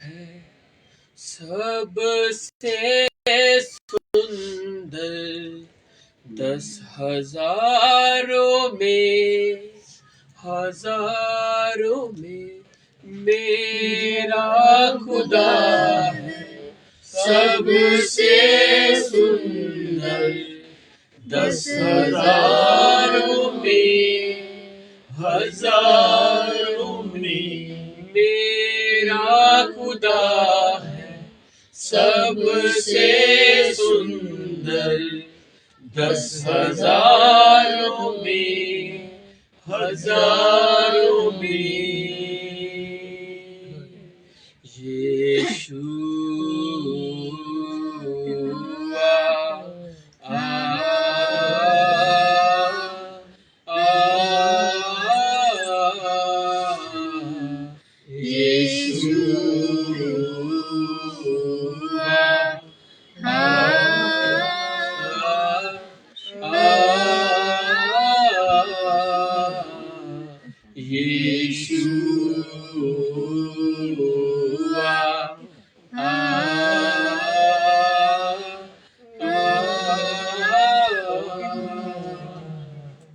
है सबसे सुंदर 10,000 में, हजारों में मेरा खुदा है सबसे सुंदर 10,000 में, हजारों में मेरा खुदा है सबसे सुंदर 10,000 में, हजारों में यीशुआ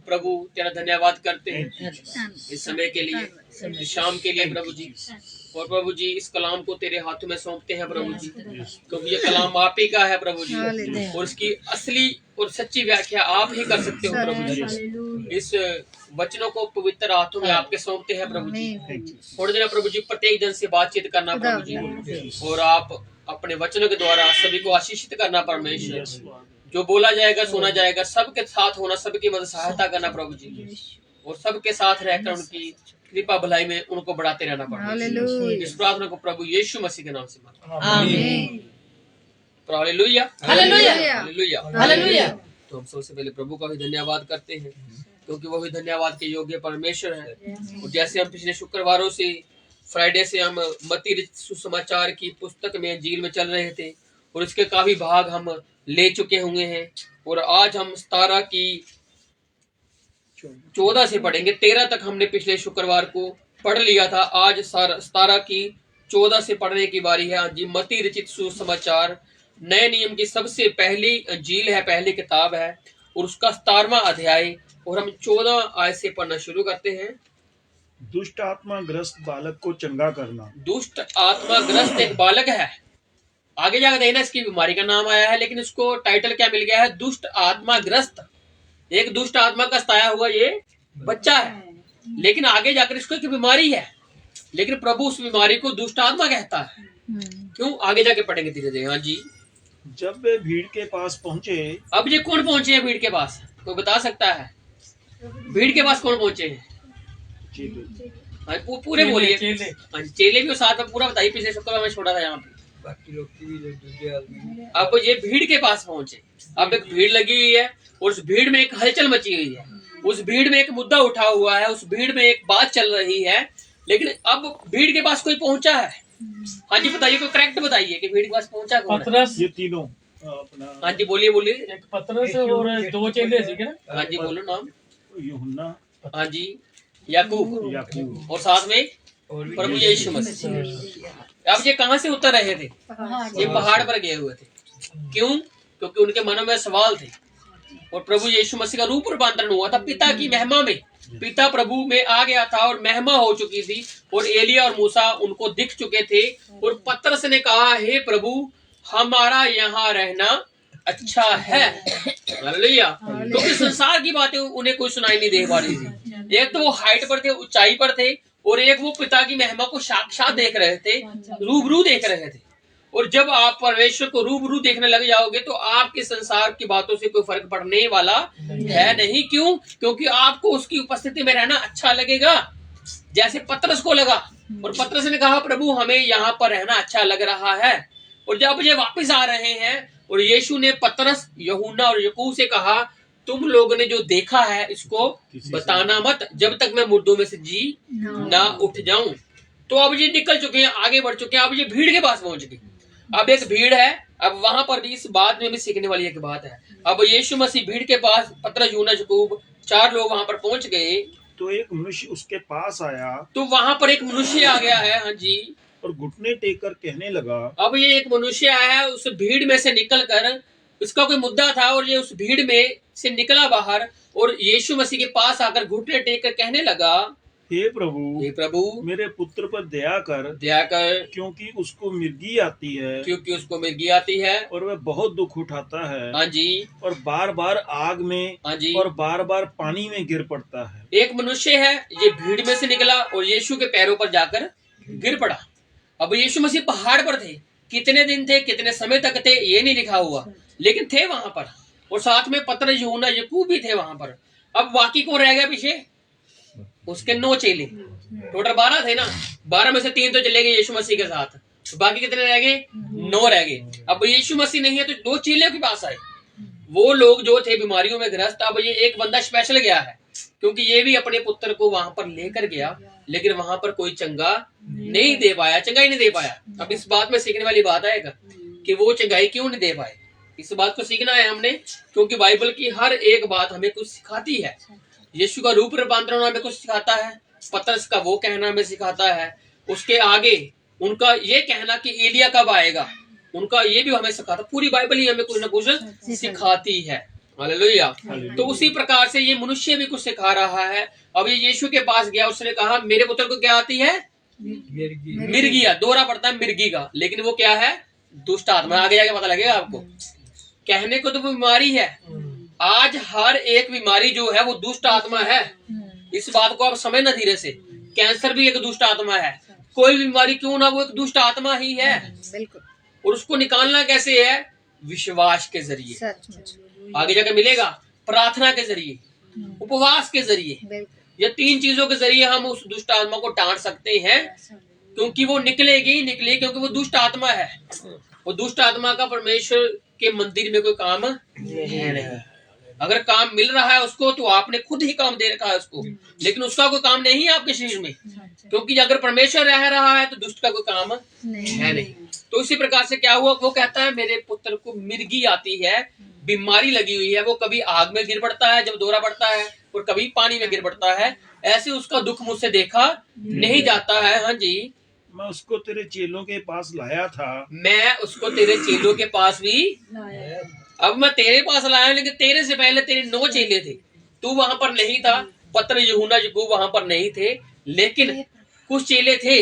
प्रभु तेरा धन्यवाद करते हैं इस समय के लिए, इस शाम के लिए प्रभु जी। और प्रभु जी इस कलाम को तेरे हाथों में सौंपते हैं प्रभु जी, क्योंकि ये कलाम आप ही का है प्रभु जी, और इसकी असली और सच्ची व्याख्या आप ही कर सकते हो प्रभु जी। इस वचनों को पवित्र हाथों में आपके सौंपते हैं प्रभु जी। थोड़ी देर प्रभु जी प्रत्येक जन से बातचीत करना प्रभु जी, और आप अपने वचनों के द्वारा सभी को आशीषित करना परमेश्वर। जो बोला जाएगा सुना जाएगा, सबके साथ होना, सबकी मदद सहायता करना प्रभु जी, और सबके साथ रहकर उनकी कृपा भलाई में उनको बढ़ाते रहना पड़ेगा। इस प्रार्थना को प्रभु यीशु मसीह के नाम से मांगते हैं, आमीन। तो हालेलुया, हालेलुया, हालेलुया, हालेलुया। तो हम सबसे पहले प्रभु का भी धन्यवाद करते हैं, क्योंकि वो भी धन्यवाद के योग्य परमेश्वर है। और जैसे हम पिछले शुक्रवारों से, फ्राइडे से हम मत्ती सुसमाचार की पुस्तक में, अंजील में चल रहे थे, और इसके काफी भाग हम ले चुके हुए हैं। और आज हम 17 की 14 से पढ़ेंगे। 13 तक हमने पिछले शुक्रवार को पढ़ लिया था। आज 17 की 14 से पढ़ने की बारी है। जी, मत्ती रचित सुसमाचार नए नियम की सबसे पहली अंजील है, पहली किताब है, और उसका 17वां अध्याय, और हम 14 आयत से पढ़ना शुरू करते हैं। दुष्ट आत्मा ग्रस्त बालक को चंगा करना। दुष्ट आत्मा ग्रस्त एक बालक है, आगे जाकर देखना इसकी बीमारी का नाम आया है, लेकिन इसको टाइटल क्या मिल गया है? दुष्ट आत्मा ग्रस्त। एक दुष्ट आत्मा का सताया हुआ ये बच्चा है, लेकिन आगे जाकर इसको एक बीमारी है, लेकिन प्रभु उस बीमारी को दुष्ट आत्मा कहता है। क्यों? आगे जाके पढ़ेंगे धीरे धीरे। हाँ जी। जब वे भीड़ के पास पहुंचे। अब ये कौन पहुंचे हैं भीड़ के पास? कोई बता सकता है? भीड़ के पास कौन पहुंचे हैं? पूरे बोलिए। चेले भी साथ में पूरा बताइए। पिछले शुक्रवार में छोड़ा था यहाँ पे। अब ये भीड़ के पास पहुंचे। अब एक भीड़ लगी हुई है, और उस भीड़ में एक हलचल मची हुई है, उस भीड़ में एक मुद्दा उठा हुआ है, उस भीड़ में एक बात चल रही है, लेकिन अब भीड़ के पास कोई पहुंचा है। हाँ जी बताइए, कोई करेक्ट बताइए कि भीड़ के पास पहुंचा कौन है? पतरस। ये तीनों अपना। हाँ जी बोलिए बोलिए। एक पतरस और 2 चेले थे ना। हाँ जी बोलो नाम। यूहन्ना। हाँ जी, याकूब, और साथ में प्रभु यीशु मसीह। अब ये कहाँ से उतर रहे थे? ये पहाड़ पर गए हुए थे। क्यों? क्योंकि उनके मनों में सवाल थे, और प्रभु यीशु मसीह का रूप रूपांतरण हुआ था पिता की महिमा में। पिता प्रभु में आ गया था और महिमा हो चुकी थी, और एलिया और मूसा उनको दिख चुके थे। और पतरस ने कहा, हे प्रभु, हमारा यहाँ रहना अच्छा है। हालेलुया। क्योंकि संसार की बातें उन्हें कोई सुनाई नहीं दे पा रही थी। एक तो वो हाइट पर थे, ऊंचाई पर थे, और एक वो पिता की महिमा को साक्षात देख रहे थे, रूबरू देख रहे थे। और जब आप परमेश्वर को रूबरू देखने लग जाओगे तो आपके संसार की बातों से कोई फर्क पड़ने वाला है नहीं। क्यों? क्योंकि आपको उसकी उपस्थिति में रहना अच्छा लगेगा, जैसे पतरस को लगा। और पतरस ने कहा, प्रभु हमें यहाँ पर रहना अच्छा लग रहा है। और जब ये वापस आ रहे हैं, और यीशु ने पतरस, यूहन्ना और याकूब से कहा, तुम लोगों ने जो देखा है इसको बताना मत, जब तक मैं मुर्दों में से जी ना उठ जाऊं। तो अब ये निकल चुके हैं, आगे बढ़ चुके हैं। अब ये भीड़ के पास पहुंच गए। अब एक भीड़ है। अब वहां पर भी इस बात में भी सीखने वाली एक बात है। अब यीशु मसीह भीड़ के पास, पतरस, यूहन्ना, याकूब, 4 लोग वहां पर पहुंच गए। तो एक मनुष्य उसके पास आया। तो वहां पर एक मनुष्य आ गया है। हाँ जी। और घुटने टेक कर कहने लगा। अब ये एक मनुष्य आया है उस भीड़ में से निकल कर, इसका कोई मुद्दा था और ये उस भीड़ में से निकला बाहर और यीशु मसीह के पास आकर घुटने टेक कर कहने लगा, हे प्रभु मेरे पुत्र पर दया कर, क्योंकि उसको मिर्गी आती है और वह बहुत दुख उठाता है। हाँ जी। और बार बार आग में, हाँ जी। और बार बार पानी में गिर पड़ता है। एक मनुष्य है, ये भीड़ में से निकला और यीशु के पैरों पर जाकर गिर पड़ा। अब यीशु मसीह पहाड़ पर थे, कितने दिन थे, कितने समय तक थे ये नहीं लिखा हुआ, लेकिन थे वहां पर। और साथ में पतरस, यूहन्ना, याकूब भी थे वहां पर। अब बाकी कौन रह गया पीछे? उसके 9 चेले। टोटल 12 थे ना, 12 में से 3 तो चले गए यीशु मसीह के साथ, तो बाकी कितने रह गए? 9 रह गए। अब यीशु मसीह नहीं है तो 2 चेले के पास आए, वो लोग जो थे बीमारियों में ग्रस्त। अब ये एक बंदा स्पेशल गया है, क्योंकि ये भी अपने पुत्र को वहां पर लेकर गया, लेकिन वहां पर कोई चंगा नहीं दे पाया, चंगाई नहीं दे पाया। अब इस बात में सीखने वाली बात आएगा कि वो चंगाई क्यों नहीं दे पाए। इस बात को सीखना है हमने, क्योंकि बाइबल की हर एक बात हमें कुछ सिखाती है। यीशु का रूप रूपांतरण हमें कुछ सिखाता है, पतरस का वो कहना हमें सिखाता है, उसके आगे उनका ये कहना कि एलिया कब आएगा, उनका ये भी हमें सिखाता। पूरी बाइबल ही हमें कुछ न कुछ सिखाती है। हालेलुया। तो उसी प्रकार से ये मनुष्य भी कुछ सिखा रहा है। अब ये यीशु के पास गया, उसने कहा मेरे पुत्र को क्या आती है? मिर्गिया। दोहरा पड़ता है मिर्गी का, लेकिन वो क्या है? दुष्ट आत्मा। आगे जाके पता लगेगा आपको। कहने को तो बीमारी है, आज हर एक बीमारी जो है वो दुष्ट आत्मा है। इस बात को आप समझना धीरे से। कैंसर भी एक दुष्ट आत्मा है, कोई बीमारी क्यों ना वो एक दुष्ट आत्मा ही है। और उसको निकालना कैसे है? विश्वास के जरिए। आगे जाके मिलेगा प्रार्थना के जरिए, उपवास के जरिए। ये 3 चीजों के जरिए हम उस दुष्ट आत्मा को डांट सकते हैं, क्योंकि वो निकलेगी, क्योंकि वो दुष्ट आत्मा है। वो दुष्ट आत्मा का परमेश्वर के मंदिर में कोई काम है नहीं। अगर काम मिल रहा है उसको तो आपने खुद ही काम दे रखा है उसको, लेकिन उसका कोई काम नहीं है आपके शरीर में, क्योंकि अगर परमेश्वर रह रहा है तो दुष्ट का कोई काम है नहीं। तो इसी प्रकार से क्या हुआ? वो कहता है मेरे पुत्र को मिर्गी आती है, बीमारी लगी हुई है। वो कभी आग में गिर पड़ता है जब दौरा पड़ता है, और कभी पानी में गिर पड़ता है। ऐसे उसका दुख मुझसे देखा नहीं जाता है। हाँ जी। मैं उसको तेरे चेलों के पास लाया था। मैं उसको तेरे चेलों के पास भी अब मैं तेरे पास लाया, लेकिन तेरे से पहले तेरे 9 चेले थे, तू वहां पर नहीं था। पतरस, यूहन्ना, याकूब वहां पर नहीं थे, लेकिन कुछ चेले थे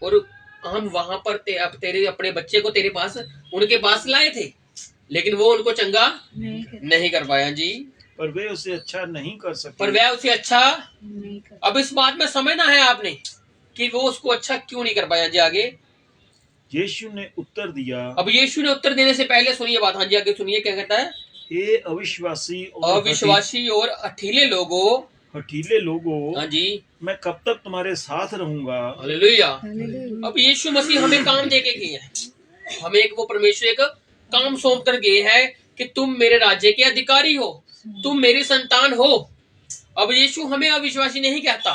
और हम वहां पर अब तेरे अपने बच्चे को तेरे पास, उनके पास लाए थे, लेकिन वो उनको चंगा नहीं कर पाया जी। पर वे उसे अच्छा नहीं कर सके। अब इस बात में समझना है आपने कि वो उसको अच्छा क्यों नहीं कर पाया जी। आगे यीशु ने उत्तर दिया। अब यीशु ने उत्तर देने से पहले सुनिए बात। हाँ जी, आगे सुनिए क्या कहता है। हे अविश्वासी और हठीले लोगों। हाँ जी, मैं कब तक तुम्हारे साथ रहूंगा। हालेलुया। अब यीशु मसीह हमें काम दे के गए हैं, हमें एक वो परमेश्वर एक काम सौंप कर गए हैं कि तुम मेरे राज्य के अधिकारी हो, तुम मेरी संतान हो। अब यीशु हमें अविश्वासी नहीं कहता।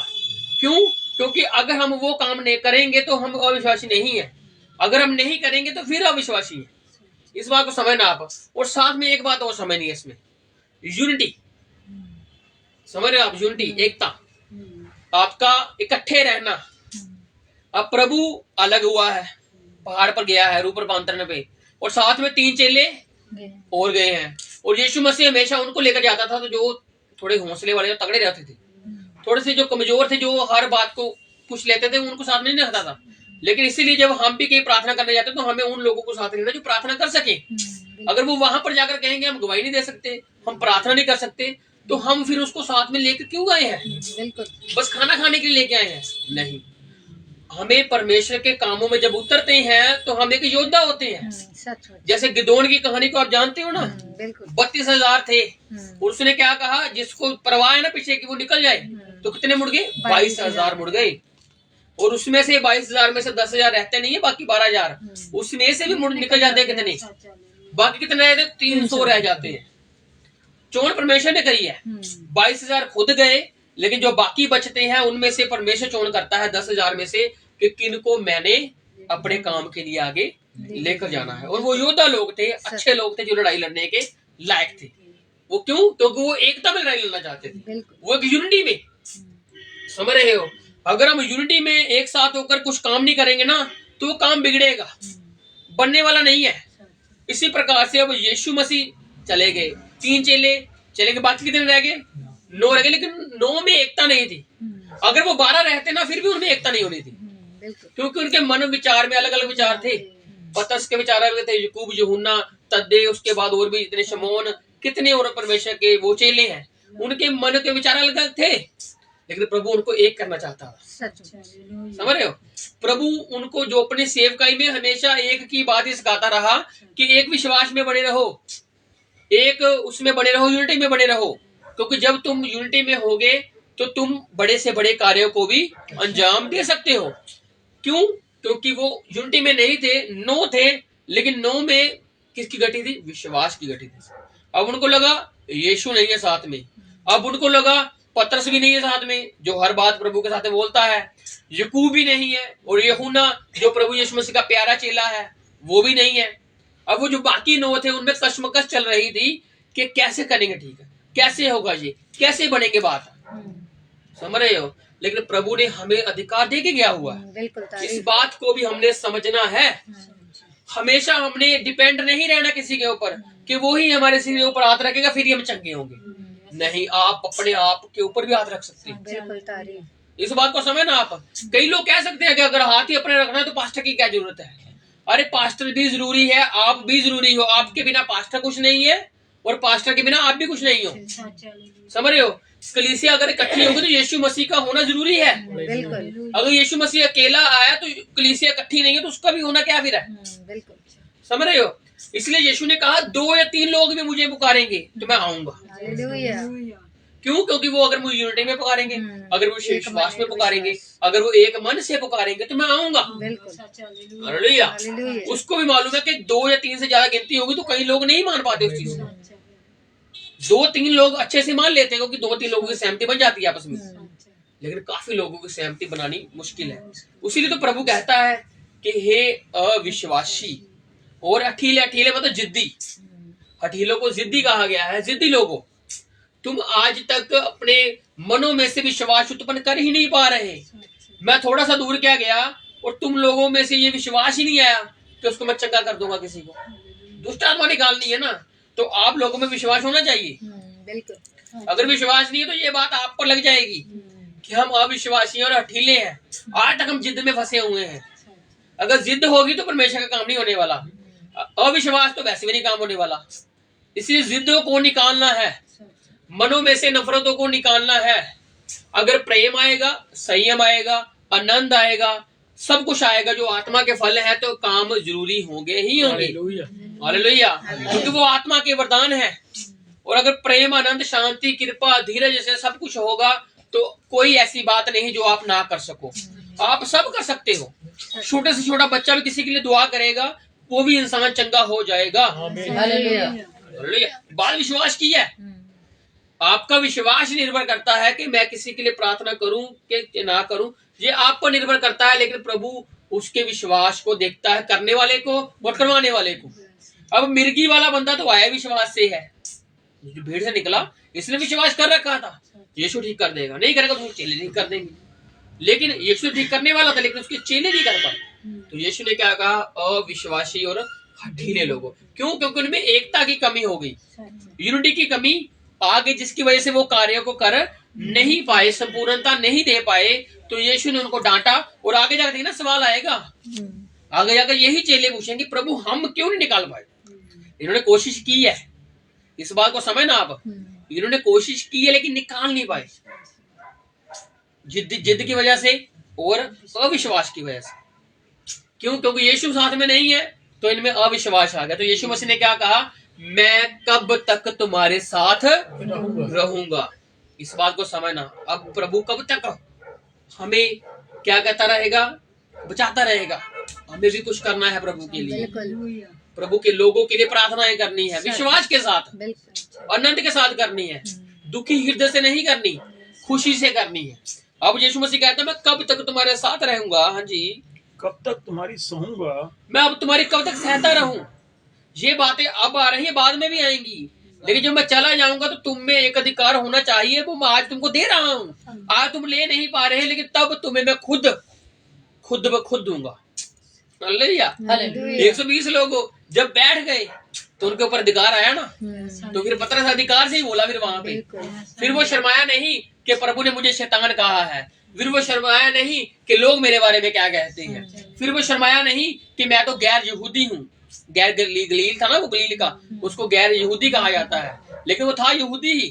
क्यों? क्योंकि अगर हम वो काम नहीं करेंगे तो हम अविश्वासी नहीं है, अगर हम नहीं करेंगे तो फिर अविश्वासी है। इस बात को समझना आप। और साथ में एक बात और समझनी है इसमें, यूनिटी। समझ रहे हो आप? यूनिटी, एकता, आपका इकट्ठे रहना। अब प्रभु अलग हुआ है, पहाड़ पर गया है रूप रूपांतरण पे, और साथ में 3 चेले और गए हैं। और यीशु मसीह हमेशा उनको लेकर जाता था, तो जो थोड़े हौसले वाले, जो तगड़े रहते थे, थोड़े से जो कमजोर थे, जो हर बात को पूछ लेते थे, उनको साथ नहीं रखता था। लेकिन इसीलिए जब हम भी कहीं प्रार्थना करने जाते तो हमें उन लोगों को साथ लेना जो प्रार्थना कर सके। अगर वो वहां पर जाकर कहेंगे हम गवाही नहीं दे सकते, हम प्रार्थना नहीं कर सकते, तो हम फिर उसको साथ में लेकर क्यों आए हैं? बस खाना खाने के लिए लेके आए हैं? नहीं। हमें परमेश्वर के कामों में जब उतरते हैं तो हम एक योद्धा होते हैं। जैसे गिदोन की कहानी को आप जानते हो ना, 32,000 थे, और उसने क्या कहा, जिसको परवाह है ना पीछे की वो निकल जाए, तो कितने मुड़ गए? 22,000 मुड़ गए। और उसमें से 22,000 में से 10,000 रहते नहीं है, बाकी 12,000 उसमें से भी मुड़ निकल जाते हैं। कितने बाकी कितने रहते? 300 रह जाते हैं। चोन परमेश्वर ने करी है। 22,000 खुद गए, लेकिन जो बाकी बचते हैं उनमें से परमेश्वर चोन करता है 10,000 में से कि किनको मैंने अपने काम के लिए आगे लेकर जाना है। और वो योद्धा लोग थे, अच्छे लोग थे, जो लड़ाई लड़ने के लायक थे। वो क्यों? क्योंकि वो एकता में लड़ाई लड़ना चाहते थे, वो एक यूनिटी में। समझ रहे हो? अगर हम यूनिटी में एक साथ होकर कुछ काम नहीं करेंगे ना, तो वो काम बिगड़ेगा, बनने वाला नहीं है। इसी प्रकार से अब यीशु मसीह चले गए, 3 चेले चले गए, बाकी कितने रह गए? 9 रह गए, लेकिन 9 में एकता नहीं थी। अगर वो 12 रहते ना, फिर भी उनमें एकता नहीं होनी थी, क्योंकि उनके मन विचार में अलग अलग विचार थे। पतरस के विचार अलग थे, याकूब, यूहन्ना, तद्दे, उसके बाद और भी इतने, शमौन, कितने और परमेश्वर के वो चेले हैं, उनके मन के विचार अलग अलग थे, लेकिन प्रभु उनको एक करना चाहता था। समझ रहे हो? प्रभु उनको जो अपने सेवकाई में हमेशा एक की बात ही सिखाता रहा कि एक विश्वास में बने रहो, एक उसमें बने रहो, यूनिटी में बने रहो, क्योंकि जब तुम यूनिटी में होगे तो तुम बड़े से बड़े कार्यों को भी अंजाम दे सकते हो। क्यों? क्योंकि वो यूनिटी में नहीं थे, 9 थे, लेकिन 9 में किसकी गति थी? विश्वास की गति थी। अब उनको लगा यीशु नहीं है साथ में, अब उनको लगा पतरस भी नहीं है साथ में जो हर बात प्रभु के साथ बोलता है, याकूब भी नहीं है, और यूहन्ना जो प्रभु यीशु मसीह का प्यारा चेला है वो भी नहीं है। अब वो जो बाकी 9 थे उनमें कशमकश चल रही थी कि कैसे करेंगे, ठीक है, कैसे होगा, ये कैसे बनेंगे बात। समझ रहे हो? लेकिन प्रभु ने हमें अधिकार दे के गया हुआ है, इस बात को भी हमने समझना है। हमेशा हमने डिपेंड नहीं रहना किसी के ऊपर कि वो ही हमारे सिर के ऊपर हाथ रखेगा फिर ही हम चंगे होंगे। नहीं, आप अपने आप के ऊपर भी हाथ रख सकते हैं। इस बात को समझना आप। कई लोग कह सकते हैं कि अगर हाथ ही अपने रखना है तो पास्टर की क्या जरूरत है? अरे पास्टर भी जरूरी है, आप भी जरूरी हो। आपके बिना पास्टर कुछ नहीं है और पास्टर के बिना आप भी कुछ नहीं हो। समझ रहे हो? कलीसिया अगर इकट्ठी होगी तो यीशु मसीह का होना जरूरी है। अगर यीशु मसीह अकेला आया तो कलीसिया इकट्ठी नहीं है तो उसका भी होना क्या फिर है? समझ रहे हो? इसलिए यीशु ने कहा 2 या 3 लोग भी मुझे पुकारेंगे तो मैं आऊंगा। क्यों? क्योंकि वो अगर मुझे यूनिटी में पुकारेंगे, अगर वो विश्वास में पुकारेंगे, अगर वो एक मन से पुकारेंगे तो मैं आऊंगा। हालेलुया। उसको भी मालूम है कि 2 या 3 से ज्यादा गिनती होगी तो कई लोग नहीं मान पाते उस चीज को। 2-3 लोग अच्छे से मान लेते हैं क्योंकि 2-3 लोगों की सहमति बन जाती है आपस में, लेकिन काफी लोगों की सहमति बनानी मुश्किल है। उसीलिए तो प्रभु कहता है कि हे अविश्वासी और अठीले, अठीले मतलब जिद्दी, हठीलों को जिद्दी कहा गया है। जिद्दी लोगों, तुम आज तक अपने मनों में से विश्वास उत्पन्न कर ही नहीं पा रहे। मैं थोड़ा सा दूर क्या गया और तुम लोगों में से ये विश्वास ही नहीं आया कि उसको मैं चंगा कर दूंगा। किसी को दुष्ट आत्मा निकालनी है ना, तो आप लोगों में विश्वास होना चाहिए। अगर विश्वास नहीं है तो ये बात आप पर लग जाएगी कि हम अविश्वासी और हठीले हैं। आज तक हम जिद में फंसे हुए हैं। अगर जिद होगी तो परमेश्वर का काम नहीं होने वाला, अविश्वास तो वैसे भी नहीं काम होने वाला। इसलिए जिद्दों को निकालना है, मनों में से नफरतों को निकालना है। अगर प्रेम आएगा, संयम आएगा, आनंद आएगा, सब कुछ आएगा जो आत्मा के फल है, तो काम जरूरी होंगे ही होंगे। हालेलुया। क्योंकि वो आत्मा के वरदान है। और अगर प्रेम, आनंद, शांति, कृपा, धीरज जैसे सब कुछ होगा तो कोई ऐसी बात नहीं जो आप ना कर सको। आप सब कर सकते हो। छोटे से छोटा बच्चा भी किसी के लिए दुआ करेगा, वो भी इंसान चंगा हो जाएगा। बाल विश्वास की है। आपका विश्वास निर्भर करता है कि मैं किसी के लिए प्रार्थना करूं कि ना करूं, ये आप पर निर्भर करता है। लेकिन प्रभु उसके विश्वास को देखता है, करने वाले को और करवाने वाले को। अब मिर्गी वाला बंदा तो आया विश्वास से है, भीड़ से निकला, इसने विश्वास कर रखा था यीशु ठीक कर देगा, नहीं करेगा तो चेले ठीक कर देंगे। लेकिन यीशु ठीक करने वाला था लेकिन उसके चेले नहीं कर पाए। तो यीशु ने क्या कहा? अविश्वासी और हठीले लोगों। क्यों? क्योंकि उनमें एकता की कमी हो गई, यूनिटी की कमी आ गई, जिसकी वजह से वो कार्यों को कर नहीं पाए, संपूर्णता नहीं दे पाए। तो यीशु ने उनको डांटा। और आगे जाकर ना सवाल आएगा, आगे जाकर यही चेले पूछेंगे प्रभु हम क्यों नहीं निकाल पाए? इन्होंने कोशिश की है, इस बात को समझना आप। इन्होंने कोशिश की है लेकिन निकाल नहीं पाए, जिद की वजह से और अविश्वास की वजह से। क्यों? क्योंकि यीशु साथ में नहीं है तो इनमें अविश्वास आ गया। तो यीशु मसीह ने क्या कहा? मैं कब तक तुम्हारे साथ रहूंगा। इस बात को समझना। अब प्रभु कब तक हमें क्या कहता रहेगा? बचाता रहेगा। हमें भी कुछ करना है प्रभु के लिए, प्रभु के लोगों के लिए प्रार्थनाएं करनी है, विश्वास के साथ, आनंद के साथ करनी है, दुखी हृदय से नहीं करनी, खुशी से करनी है। अब यीशु मसीह कहता है मैं कब तक तुम्हारे साथ रहूंगा। हाँ जी, कब तक तुम्हारी सहूंगा, मैं अब तुम्हारी कब तक सहता रहूं। ये बातें अब आ रही है, बाद में भी आएंगी, लेकिन जब मैं चला जाऊंगा तो तुम में एक अधिकार होना चाहिए, वो मैं आज तुमको दे रहा हूं। आज तुम ले नहीं पा रहे, लेकिन तब तुम्हें मैं खुद दूंगा। हालेलुया। 120 लोग जब बैठ गए तो उनके ऊपर अधिकार आया ना, तो फिर पतरस अधिकार से ही बोला फिर वहां पे। फिर वो शर्माया नहीं कि प्रभु ने मुझे शैतान कहा है, फिर वो शर्माया नहीं कि लोग मेरे बारे में क्या कहते हैं, फिर वो शर्माया नहीं कि मैं तो गैर यहूदी हूँ। गैर गलील था ना, वो गलील का, उसको गैर यहूदी कहा जाता है, लेकिन वो था यहूदी ही।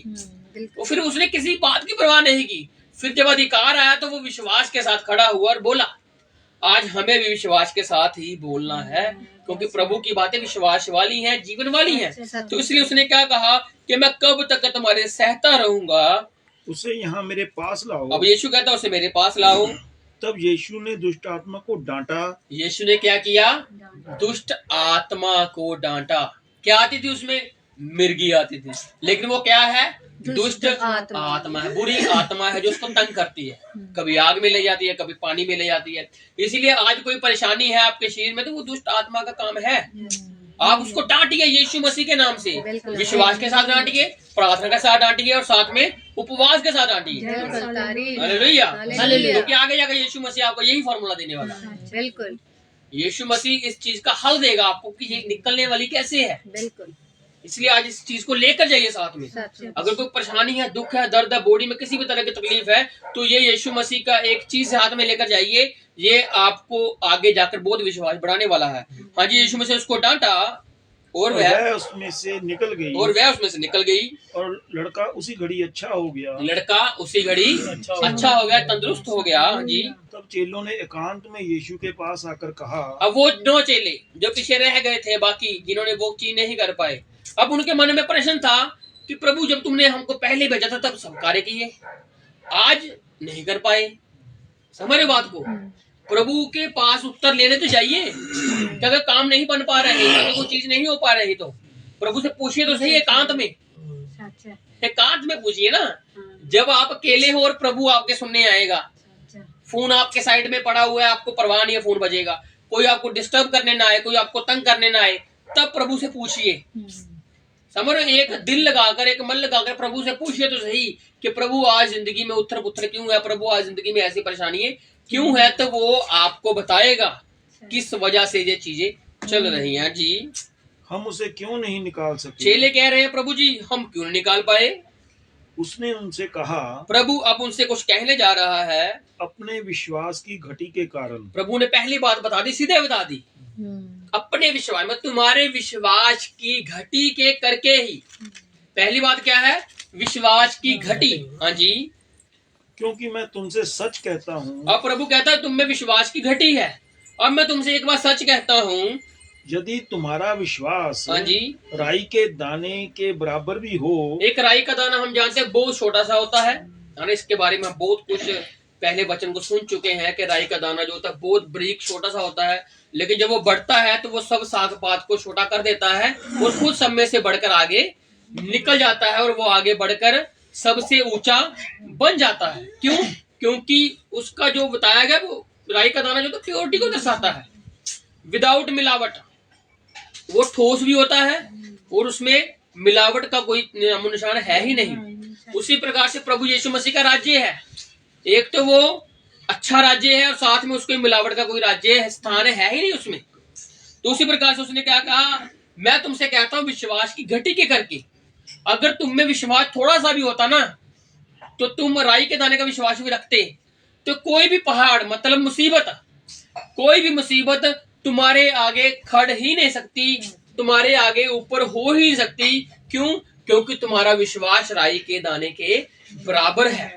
तो फिर उसने किसी बात की परवाह नहीं की। फिर जब अधिकार आया तो वो विश्वास के साथ खड़ा हुआ और बोला। आज हमें भी विश्वास के साथ ही बोलना है, क्योंकि प्रभु की बातें विश्वास वाली हैं, जीवन वाली हैं। तो इसलिए उसने क्या कहा कि मैं कब तक तुम्हारे सहता रहूंगा, उसे यहाँ मेरे पास लाओ। अब यीशु कहता उसे मेरे पास लाओ। तब यीशु ने दुष्ट आत्मा को डांटा। यीशु ने क्या किया? दुष्ट आत्मा को डांटा। क्या आती थी उसमें? मिर्गी आती थी, लेकिन वो क्या है? दुष्ट आत्मा है, बुरी आत्मा है जो उसको तंग करती है, कभी आग में ले जाती है, कभी पानी में ले जाती है। इसीलिए आज कोई परेशानी है आपके शरीर में तो वो दुष्ट आत्मा का काम है। आप उसको डांटिए यीशु मसीह के नाम से, विश्वास के साथ डांटिए, प्रार्थना के साथ डांटिए और साथ में उपवास के साथ डांटिए। हालेलुया। क्योंकि आगे जाकर यीशु मसीह आपको यही फॉर्मूला देने वाला है। बिल्कुल, यीशु मसीह इस चीज का हल देगा आपको कि ये निकलने वाली कैसे है। बिल्कुल। इसलिए आज इस चीज को लेकर जाइए साथ में। अगर कोई परेशानी है, दुख है, दर्द है, बॉडी में किसी भी तरह की तकलीफ है, तो ये यीशु मसीह का एक चीज हाथ में लेकर जाइए, ये आपको आगे जाकर बहुत विश्वास बढ़ाने वाला है। हाँ जी, यीशु मसीह उसको डांटा और वह उसमें से निकल गई, और लड़का उसी घड़ी अच्छा हो गया। अच्छा हो गया, तंदुरुस्त हो गया। जी। तब चेलों ने एकांत में यीशु के पास आकर कहा। अब वो 9 चेले जो पीछे रह गए थे, बाकी जिन्होंने वो चीज नहीं कर पाए, अब उनके मन में प्रश्न था कि प्रभु जब तुमने हमको पहले भेजा था तब सब कार्य किए, आज नहीं कर पाए। समझ बात को? प्रभु के पास उत्तर लेने तो जाइए कि अगर काम नहीं बन पा रहे, अगर कोई चीज नहीं हो पा रही तो प्रभु से पूछिए तो सही, एकांत में पूछिए ना। जब आप अकेले हो और प्रभु आपके सुनने आएगा, फोन आपके साइड में पड़ा हुआ है, आपको परवाह नहीं है, फोन बजेगा, कोई आपको डिस्टर्ब करने ना आए, कोई आपको तंग करने ना आए, तब प्रभु से पूछिए। समझ, एक दिल लगाकर, एक मन लगाकर प्रभु से पूछिए तो सही कि प्रभु आज जिंदगी में उथल पुथल क्यों है, प्रभु आज जिंदगी में ऐसी परेशानी है क्यों है, तो वो आपको बताएगा किस वजह से ये चीजें चल रही हैं। जी। हम उसे क्यों नहीं निकाल सके? चेले कह रहे हैं, प्रभु जी हम क्यों नहीं निकाल पाए? उसने उनसे कहा। प्रभु अब उनसे कुछ कहने जा रहा है। अपने विश्वास की घटी के कारण। प्रभु ने पहली बात बता दी, सीधे बता दी, अपने विश्वास में, तुम्हारे विश्वास की घटी के करके ही। पहली बात क्या है? विश्वास की घटी। हाँ जी। क्योंकि मैं तुमसे सच कहता हूँ। अब प्रभु कहता है तुम में विश्वास की घटी है। अब मैं तुमसे एक बात सच कहता हूँ, यदि तुम्हारा विश्वास, हाँ जी, राई के दाने के बराबर भी हो। एक राई का दाना हम जानते हैं बहुत छोटा सा होता है, इसके बारे में हम बहुत कुछ पहले वचन को सुन चुके हैं कि राई का दाना जो होता है बहुत बारीक छोटा सा होता है, लेकिन जब वो बढ़ता है तो वो सब साग पात को छोटा कर देता है और खुद सब में से बढ़कर आगे निकल जाता है और वो आगे बढ़कर सबसे ऊंचा बन जाता है। क्यों? क्योंकि उसका जो बताया गया वो राई का दाना जो तो प्योरिटी को दर्शाता है, विदाउट मिलावट। वो ठोस भी होता है और उसमें मिलावट का कोई नामो निशान है ही नहीं। उसी प्रकार से प्रभु यीशु मसीह का राज्य है, एक तो वो अच्छा राज्य है और साथ में उसको मिलावट का कोई राज्य स्थान है ही नहीं उसमें। तो उसी प्रकार से उसने क्या कहा? मैं तुमसे कहता हूं विश्वास की घटी के करके। अगर तुम में विश्वास थोड़ा सा भी होता ना, तो तुम राई के दाने का विश्वास भी रखते, तो कोई भी पहाड़, मतलब मुसीबत, कोई भी मुसीबत तुम्हारे आगे खड़ ही नहीं सकती, तुम्हारे आगे ऊपर हो ही नहीं सकती। क्यों? क्योंकि तुम्हारा विश्वास राई के दाने के बराबर है।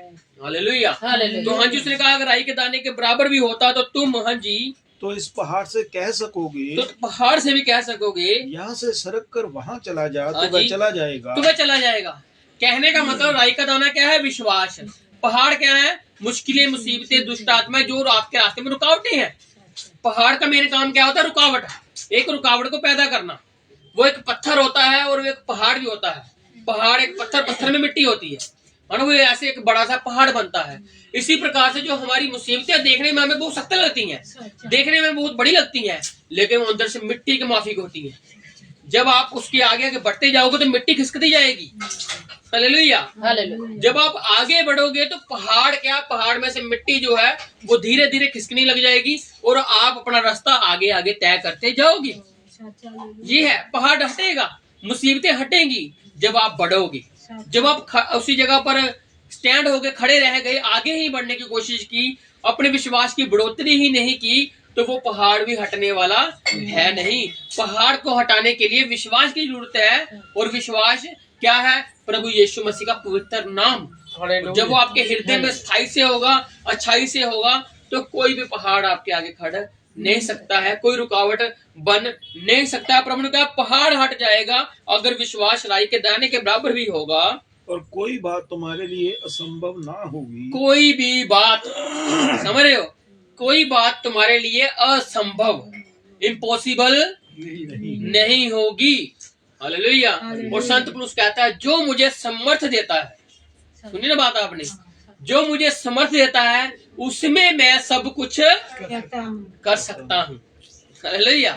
हालेलुया। तो हाँ जी, उसने कहा अगर राई के दाने के बराबर भी होता तो तुम, हाँ जी, तो इस पहाड़ से कह सकोगे, तो पहाड़ से भी कह सकोगे यहाँ से सरक कर वहाँ चला जा, तो वह चला जाएगा, तो वह चला जाएगा। कहने का मतलब राई का दाना क्या है? विश्वास। पहाड़ क्या है? मुश्किलें, मुसीबतें, दुष्ट आत्माएं जो आपके रास्ते में रुकावटें हैं। पहाड़ का मेन काम क्या होता है? रुकावट। एक रुकावट को पैदा करना। वो एक पत्थर होता है और एक पहाड़ भी होता है। पहाड़ एक पत्थर में मिट्टी होती है, और वो ऐसे एक बड़ा सा पहाड़ बनता है। इसी प्रकार से जो हमारी मुसीबतें देखने में हमें बहुत सख्त लगती हैं, देखने में बहुत बड़ी लगती हैं, लेकिन वो अंदर से मिट्टी के माफिक होती हैं। जब आप उसके आगे आगे बढ़ते जाओगे तो मिट्टी खिसकती जाएगी, हालेलुया। हालेलुया। जब आप आगे बढ़ोगे तो पहाड़ में से मिट्टी जो है वो धीरे धीरे खिसकने लग जाएगी और आप अपना रास्ता आगे आगे तय करते जाओगे। ये है, पहाड़ हटेगा, मुसीबतें हटेंगी जब आप बढ़ोगे। जब आप उसी जगह पर स्टैंड होके खड़े रह गए, आगे ही बढ़ने की कोशिश की, अपने विश्वास की बढ़ोतरी ही नहीं की, तो वो पहाड़ भी हटने वाला है नहीं। पहाड़ को हटाने के लिए विश्वास की जरूरत है, और विश्वास क्या है? प्रभु यीशु मसीह का पवित्र नाम। जब वो आपके हृदय में स्थायी से होगा, अच्छाई से होगा, तो कोई भी पहाड़ आपके आगे खड़ा नहीं सकता है, कोई रुकावट बन नहीं सकता है। प्रभु ने कहा पहाड़ हट जाएगा अगर विश्वास राई के दाने के बराबर भी होगा, और कोई बात तुम्हारे लिए असंभव ना होगी। कोई भी बात, समझ रहे हो, कोई बात तुम्हारे लिए असंभव, इम्पॉसिबल नहीं होगी। हालेलुया। और संत पुरुष कहता है जो मुझे समर्थ देता है, सुनिए ना बात आपने, जो मुझे समर्थ देता है उसमें मैं सब कुछ कर सकता हूँ। हालेलुया।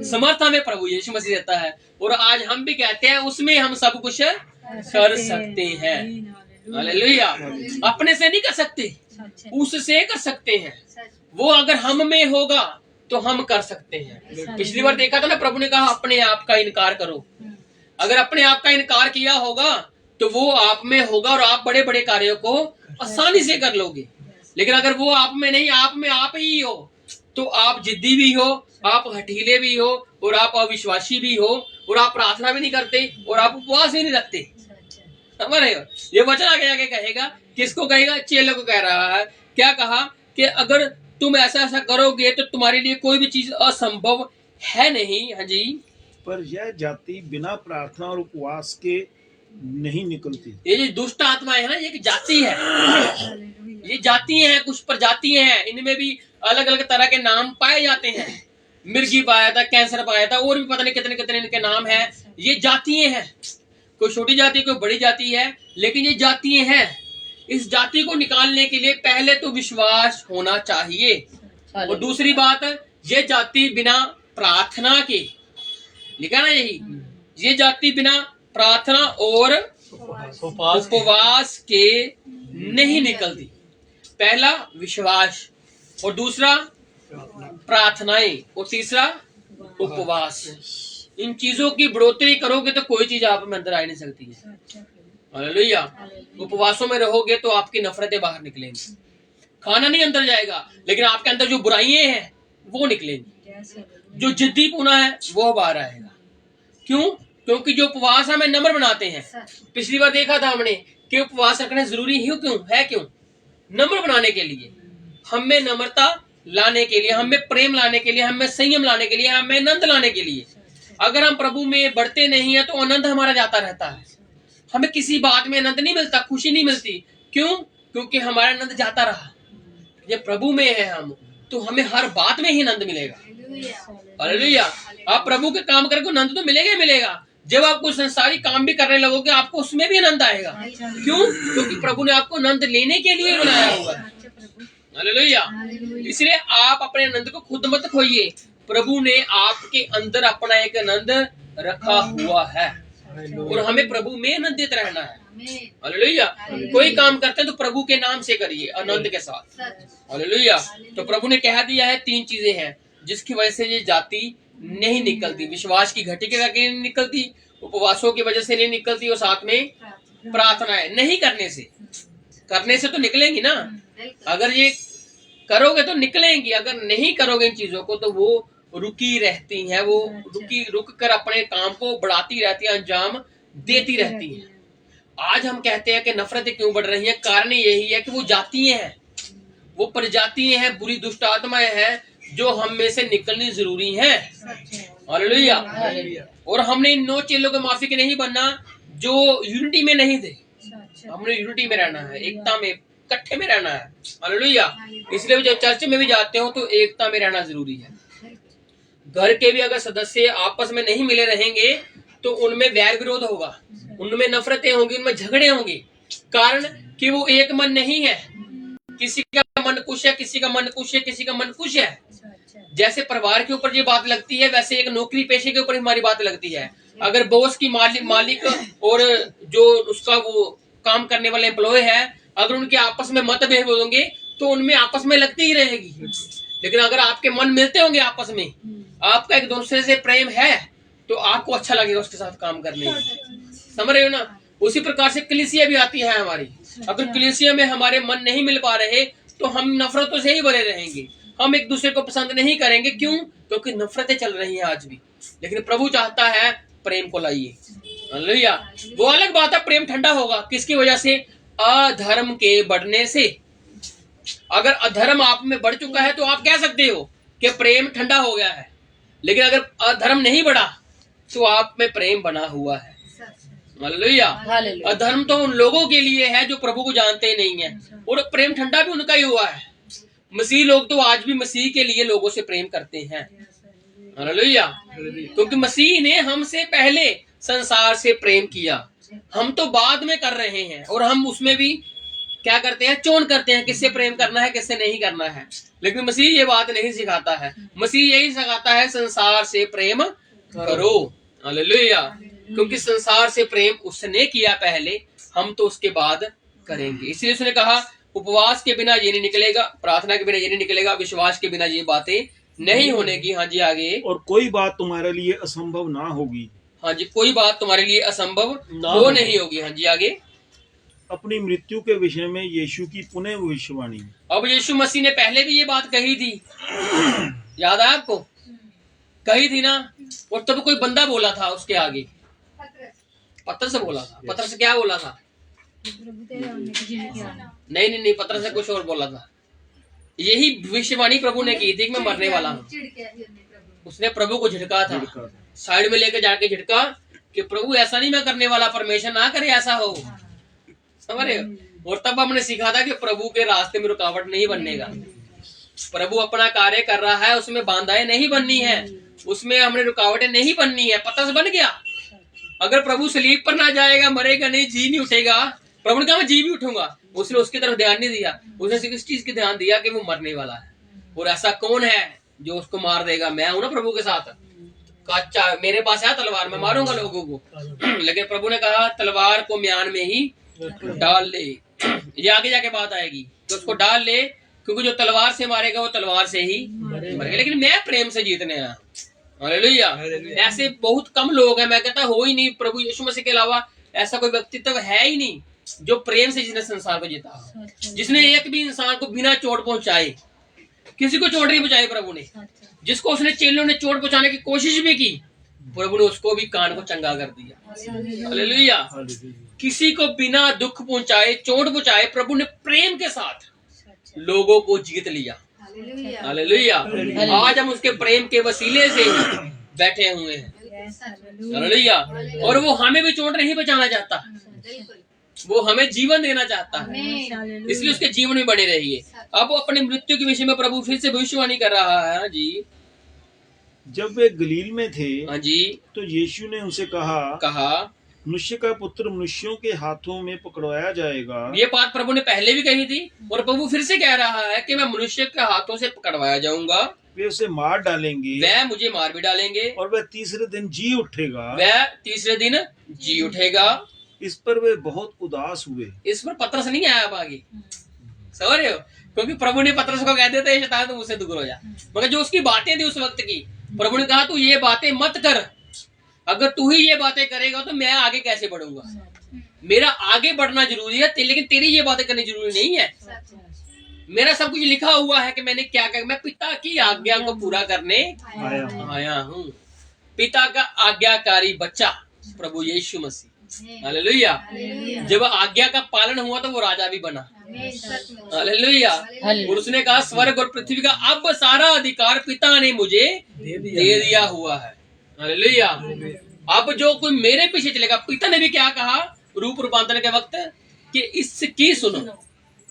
समर्थ हमें प्रभु यीशु मसीह देता है, और आज हम भी कहते हैं उसमें हम सब कुछ कर सकते हैं। हालेलुया। अपने से नहीं कर सकते, उससे कर सकते हैं। वो अगर हम में होगा तो हम कर सकते हैं। पिछली बार देखा था ना, प्रभु ने कहा अपने आप का इनकार करो। अगर अपने आप का इनकार किया होगा तो वो आप में होगा और आप बड़े बड़े कार्यों को आसानी से कर लोगे। लेकिन अगर वो आप में नहीं, आप में आप ही हो, तो आप जिद्दी भी हो, आप हठीले भी हो, और आप अविश्वासी भी हो, और आप प्रार्थना भी नहीं करते, और आप उपवास भी नहीं रखते। समझ रहे हो? ये वचन आगे आगे कहेगा, किसको कहेगा? चेलों को कह रहा है। क्या कहा? कि अगर तुम ऐसा ऐसा करोगे तो तुम्हारे लिए कोई भी चीज असंभव है नहीं। हाँ जी। पर यह जाति बिना प्रार्थना और उपवास के नहीं निकलती। ये जो दुष्ट आत्माएं है ना, ये एक जाति है। ये जाति हैं, कुछ प्रजातियां हैं, इनमें भी अलग अलग तरह के नाम पाए जाते हैं। मिर्गी पाया था, कैंसर पाया था, और भी पता नहीं कितने कितने इनके नाम हैं। ये जातियां हैं, कोई छोटी जाति कोई बड़ी जाति है, लेकिन ये जातियां हैं। इस जाति को निकालने के लिए पहले तो विश्वास होना चाहिए, और दूसरी बात, ये जाति बिना प्रार्थना के, लिखा ना यही, ये जाति बिना प्रार्थना और उपवास के नहीं निकलती। पहला विश्वास, और दूसरा प्रार्थनाएं, और तीसरा उपवास। इन चीजों की बढ़ोतरी करोगे तो कोई चीज आप में अंदर आ नहीं सकती है। हालेलुया। उपवासों में रहोगे तो आपकी नफरतें बाहर निकलेंगी। खाना नहीं अंदर जाएगा, लेकिन आपके अंदर जो बुराइयां हैं वो निकलेंगी। जो जिद्दी पुना है वो बाहर आएगा। क्यों? क्योंकि जो उपवास हमें नम्र बनाते हैं। पिछली बार देखा था हमने कि उपवास रखना जरूरी ही क्यों है? क्यों? नम्र बनाने के लिए, हमें नम्रता लाने के लिए, हमें प्रेम लाने के लिए, हमें संयम लाने के लिए, हमें आनंद लाने के लिए। अगर हम प्रभु में बढ़ते नहीं है तो आनंद हमारा जाता रहता है। हमें किसी बात में आनंद नहीं मिलता, खुशी नहीं मिलती। क्यों? क्योंकि हमारा आनंद जाता रहा। जब प्रभु में है हम, तो हमें हर बात में ही आनंद मिलेगा। हालेलुया। आप प्रभु के काम करके आनंद तो मिलेगा ही मिलेगा। जब आप कोई संसारी काम भी करने लगोगे आपको उसमें भी आनंद आएगा। क्यों? क्योंकि प्रभु ने आपको आनंद लेने के लिए बनाया हुआ है। हालेलुया। इसलिए आप अपने आनंद को खुद मत खोइए। प्रभु ने आपके अंदर अपना एक आनंद रखा हुआ है, और हमें प्रभु में आनंदित रहना है। हालेलुया। कोई काम करते हैं तो प्रभु के नाम से करिए, आनंद के साथ। हालेलुया। तो प्रभु ने कह दिया है 3 चीजें हैं जिसकी वजह से ये जाति नहीं निकलती। विश्वास की घटी के करके नहीं निकलती, उपवासों की वजह से नहीं निकलती, और साथ में प्रार्थनाएं नहीं करने से तो निकलेंगी ना। अगर ये करोगे तो निकलेंगी, अगर नहीं करोगे इन चीजों को तो वो रुकी रहती हैं, वो रुक कर अपने काम को बढ़ाती रहती है, अंजाम देती रहती हैं। आज हम कहते हैं कि नफरतें क्यों बढ़ रही हैं, कारण यही है कि वो जातियां हैं, वो प्रजातियां हैं, बुरी दुष्ट आत्माएं हैं जो हम में से निकलनी जरूरी है। हालेलुया। और हमने इन 9 चेलों के माफी के नहीं बनना जो यूनिटी में नहीं थे। हमने यूनिटी में रहना है, एकता में, इकट्ठे में रहना है। हालेलुया। इसलिए जब चर्च में भी जाते हो तो एकता में रहना जरूरी है। घर के भी अगर सदस्य आपस में नहीं मिले रहेंगे तो उनमें वैर विरोध होगा, उनमें नफरतें होंगी, उनमें झगड़े होंगे। कारण कि वो एक मन नहीं है। किसी का मन कुछ है, किसी का मन कुछ है, किसी का मन कुछ है। जैसे परिवार के ऊपर ये बात लगती है, वैसे एक नौकरी पेशे के ऊपर हमारी बात लगती है। अगर बॉस की मालिक और जो उसका वो काम करने वाले एम्प्लॉय है, अगर उनके आपस में मतभेद होंगे तो उनमें आपस में लगती ही रहेगी। लेकिन अगर आपके मन मिलते होंगे आपस में, आपका एक दूसरे से प्रेम है, तो आपको अच्छा लगेगा उसके साथ काम करने में। समझ रहे हो ना? उसी प्रकार से कलीसिया भी आती है हमारी। अगर कलीसिया में हमारे मन नहीं मिल पा रहे तो हम नफरतों से ही भरे रहेंगे, हम एक दूसरे को पसंद नहीं करेंगे। क्यों? क्योंकि नफरतें चल रही हैं आज भी। लेकिन प्रभु चाहता है प्रेम को लाइए। हालेलुया। वो अलग बात है, प्रेम ठंडा होगा किसकी वजह से? अधर्म के बढ़ने से। अगर अधर्म आप में बढ़ चुका है तो आप कह सकते हो कि प्रेम ठंडा हो गया है। लेकिन अगर अधर्म नहीं बढ़ा तो आप में प्रेम बना हुआ है। हालेलुया। अधर्म तो उन लोगों के लिए है जो प्रभु को जानते नहीं है, और प्रेम ठंडा भी उनका ही हुआ है। मसीह लोग तो आज भी मसीह के लिए लोगों से प्रेम करते हैं। हालेलुया। क्योंकि मसीह ने हमसे पहले संसार से प्रेम किया, हम तो बाद में कर रहे हैं। और हम उसमें भी क्या करते हैं? चोन करते हैं किससे प्रेम करना है, किससे नहीं करना है। लेकिन मसीह ये बात नहीं सिखाता है। मसीह यही सिखाता है, संसार से प्रेम करो। हालेलुया। क्योंकि संसार से प्रेम उसने किया पहले, हम तो उसके बाद करेंगे। इसलिए उसने कहा उपवास के बिना ये नहीं निकलेगा, प्रार्थना के बिना ये नहीं निकलेगा, विश्वास के बिना ये बातें नहीं होने की। हाँ जी, आगे। और कोई बात तुम्हारे लिए असंभव ना होगी। हाँ जी, कोई बात तुम्हारे लिए असंभव हो नहीं होगी। हाँ जी, आगे। अपनी मृत्यु के विषय में यीशु की पुनः भविष्यवाणी। अब यीशु मसीह ने पहले भी ये बात कही थी, याद है आपको? कही थी ना। और तब कोई बंदा बोला था उसके आगे, पत्थर से बोला था। पत्थर से क्या बोला था? नहीं, पत्थर से कुछ और बोला था। यही भविष्यवाणी प्रभु ने की थी कि मैं मरने वाला हूँ। उसने प्रभु को झिड़का था, साइड में लेकर जाके झिड़का कि प्रभु ऐसा नहीं मैं करने वाला, परमेश्वर ना करे ऐसा हो। समझ रहे हो? और तब हमने सीखा था कि प्रभु के रास्ते में रुकावट नहीं बनने का। प्रभु अपना कार्य कर रहा है, उसमें बाधाएं नहीं बननी है, उसमें हमने रुकावटें नहीं बननी है। पत्थर बन गया। अगर प्रभु सलीब पर ना जाएगा, मरेगा नहीं, जी नहीं उठेगा, प्रभु ने कहा मैं जी भी उठूंगा, उसने उसकी तरफ ध्यान नहीं दिया। उसने सिर्फ इस चीज की ध्यान दिया कि वो मरने वाला है। और ऐसा कौन है जो उसको मार देगा? मैं हूं ना प्रभु के साथ। अच्छा, मेरे पास है तलवार, मैं मारूंगा लोगों को। लेकिन प्रभु ने कहा तलवार को म्यान में ही डाल ले। ये आगे जाके बात आएगी तो उसको डाल ले, क्योंकि जो तलवार से मारेगा वो तलवार से ही मरेगा। लेकिन मैं प्रेम से जीतने आया। हालेलुया। ऐसे बहुत कम लोग हैं, मैं कहता हो ही नहीं, प्रभु यीशु मसीह के अलावा ऐसा कोई व्यक्तित्व है ही नहीं जो प्रेम से जिसने संसार को जीता, जिसने एक भी इंसान को बिना चोट पहुंचाए, किसी को चोट नहीं पहुंचाई प्रभु ने। जिसको उसने चेलों ने चोट पहुंचाने की कोशिश भी की, प्रभु ने उसको भी कान को चंगा कर दिया। हालेलुया। किसी को बिना दुख पहुंचाए, चोट पहुंचाए, प्रभु ने प्रेम के साथ लोगों को जीत लिया। हालेलुया। आज हम उसके प्रेम के वसीले से बैठे हुए हैं। हालेलुया। और वो हमें भी चोट नहीं बचाना चाहता, वो हमें जीवन देना चाहता है। इसलिए उसके जीवन में बने रहिए। अब वो अपने मृत्यु के विषय में प्रभु फिर से भविष्यवाणी कर रहा है। जी, जब वे गलील में थे, हाँ जी, तो यीशु ने उनसे कहा मनुष्य का पुत्र मनुष्यों के हाथों में पकड़वाया जाएगा। ये बात प्रभु ने पहले भी कही थी और प्रभु फिर से कह रहा है कि मैं मनुष्य के हाथों से पकड़वाया जाऊंगा। वे उसे मार डालेंगे, वह मुझे मार भी डालेंगे, और वह तीसरे दिन जी उठेगा। वह तीसरे दिन जी उठेगा। इस पर वे बहुत उदास हुए। इस पर पतरस नहीं आया अब आगे, समझ रहे हो? क्योंकि प्रभु ने पतरस को कह देते हैं शैतान तुम मुझसे दूर हो जा। मगर जो उसकी बातें थी उस वक्त की, प्रभु ने कहा तू ये बातें मत कर। अगर तू ही ये बातें करेगा तो मैं आगे कैसे बढ़ूंगा? मेरा आगे बढ़ना जरूरी है, लेकिन तेरी ये बातें करनी जरूरी नहीं है। मेरा सब कुछ लिखा हुआ है कि मैंने क्या कर, मैं पिता की आज्ञा को पूरा करने आया हूँ। पिता का आज्ञाकारी बच्चा प्रभु यीशु मसीह। हालेलुया। जब आज्ञा का पालन हुआ तो वो राजा भी बना। हालेलुया। और उसने कहा स्वर्ग और पृथ्वी का अब सारा अधिकार पिता ने मुझे दे दिया हुआ है। हालेलुया। अब जो कोई मेरे पीछे चलेगा, पिता ने भी क्या कहा रूप रूपांतरण के वक्त कि इसकी सुनो।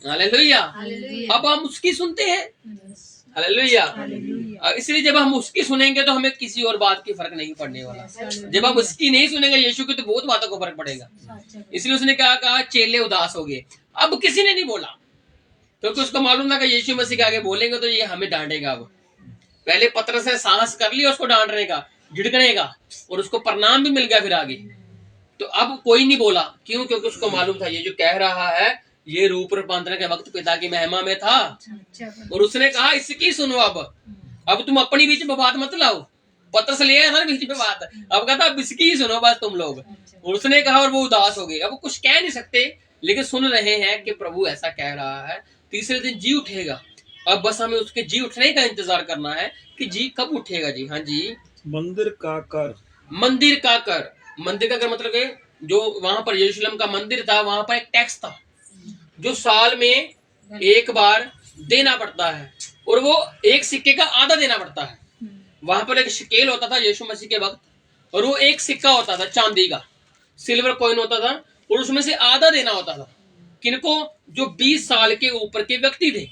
हालेलुया। अब हम उसकी सुनते हैं। हालेलुया। इसलिए जब हम उसकी सुनेंगे तो हमें किसी और बात की फर्क नहीं पड़ने वाला। जब हम उसकी नहीं सुनेंगे यीशु की, तो बहुत बातों को फर्क पड़ेगा। इसलिए उसने क्या कहा, चेले उदास हो गए। अब किसी ने नहीं बोला क्योंकि उसको मालूम था कि यीशु मसीह के आगे बोलेंगे तो ये हमें डांटेगा। अब पहले पतरस ने साहस कर लिया उसको डांटने का, झिड़कनेगा और उसको प्रणाम भी मिल गया फिर आगे। तो अब कोई नहीं बोला, क्यों? क्योंकि उसको मालूम था ये जो कह रहा है ये रूप रूपांतरण के वक्त पिता की महिमा में था। और उसने कहा इसकी सुनो, अब तुम अपनी बीच में बात मत लाओ। पत्रस ले आया था बीच में बात, अब कहता अब इसकी ही सुनो बस तुम लोग। उसने कहा और वो उदास हो गए। अब कुछ कह नहीं सकते, लेकिन सुन रहे हैं कि प्रभु ऐसा कह रहा है, तीसरे दिन जी उठेगा। अब बस हमें उसके जी उठने का इंतजार करना है कि जी कब उठेगा जी। हाँ जी। मंदिर का कर, मंदिर का कर, मंदिर का कर मतलब कि जो वहां पर यरूशलेम का मंदिर था, वहां पर एक टैक्स था जो साल में एक बार देना पड़ता है, और वो एक सिक्के का आधा देना पड़ता है। वहां पर एक शकेल होता था यीशु मसीह के वक्त, और वो एक सिक्का होता था चांदी का, सिल्वर कॉइन होता था, और उसमें से आधा देना होता था किनको? जो 20 साल के ऊपर के व्यक्ति थे।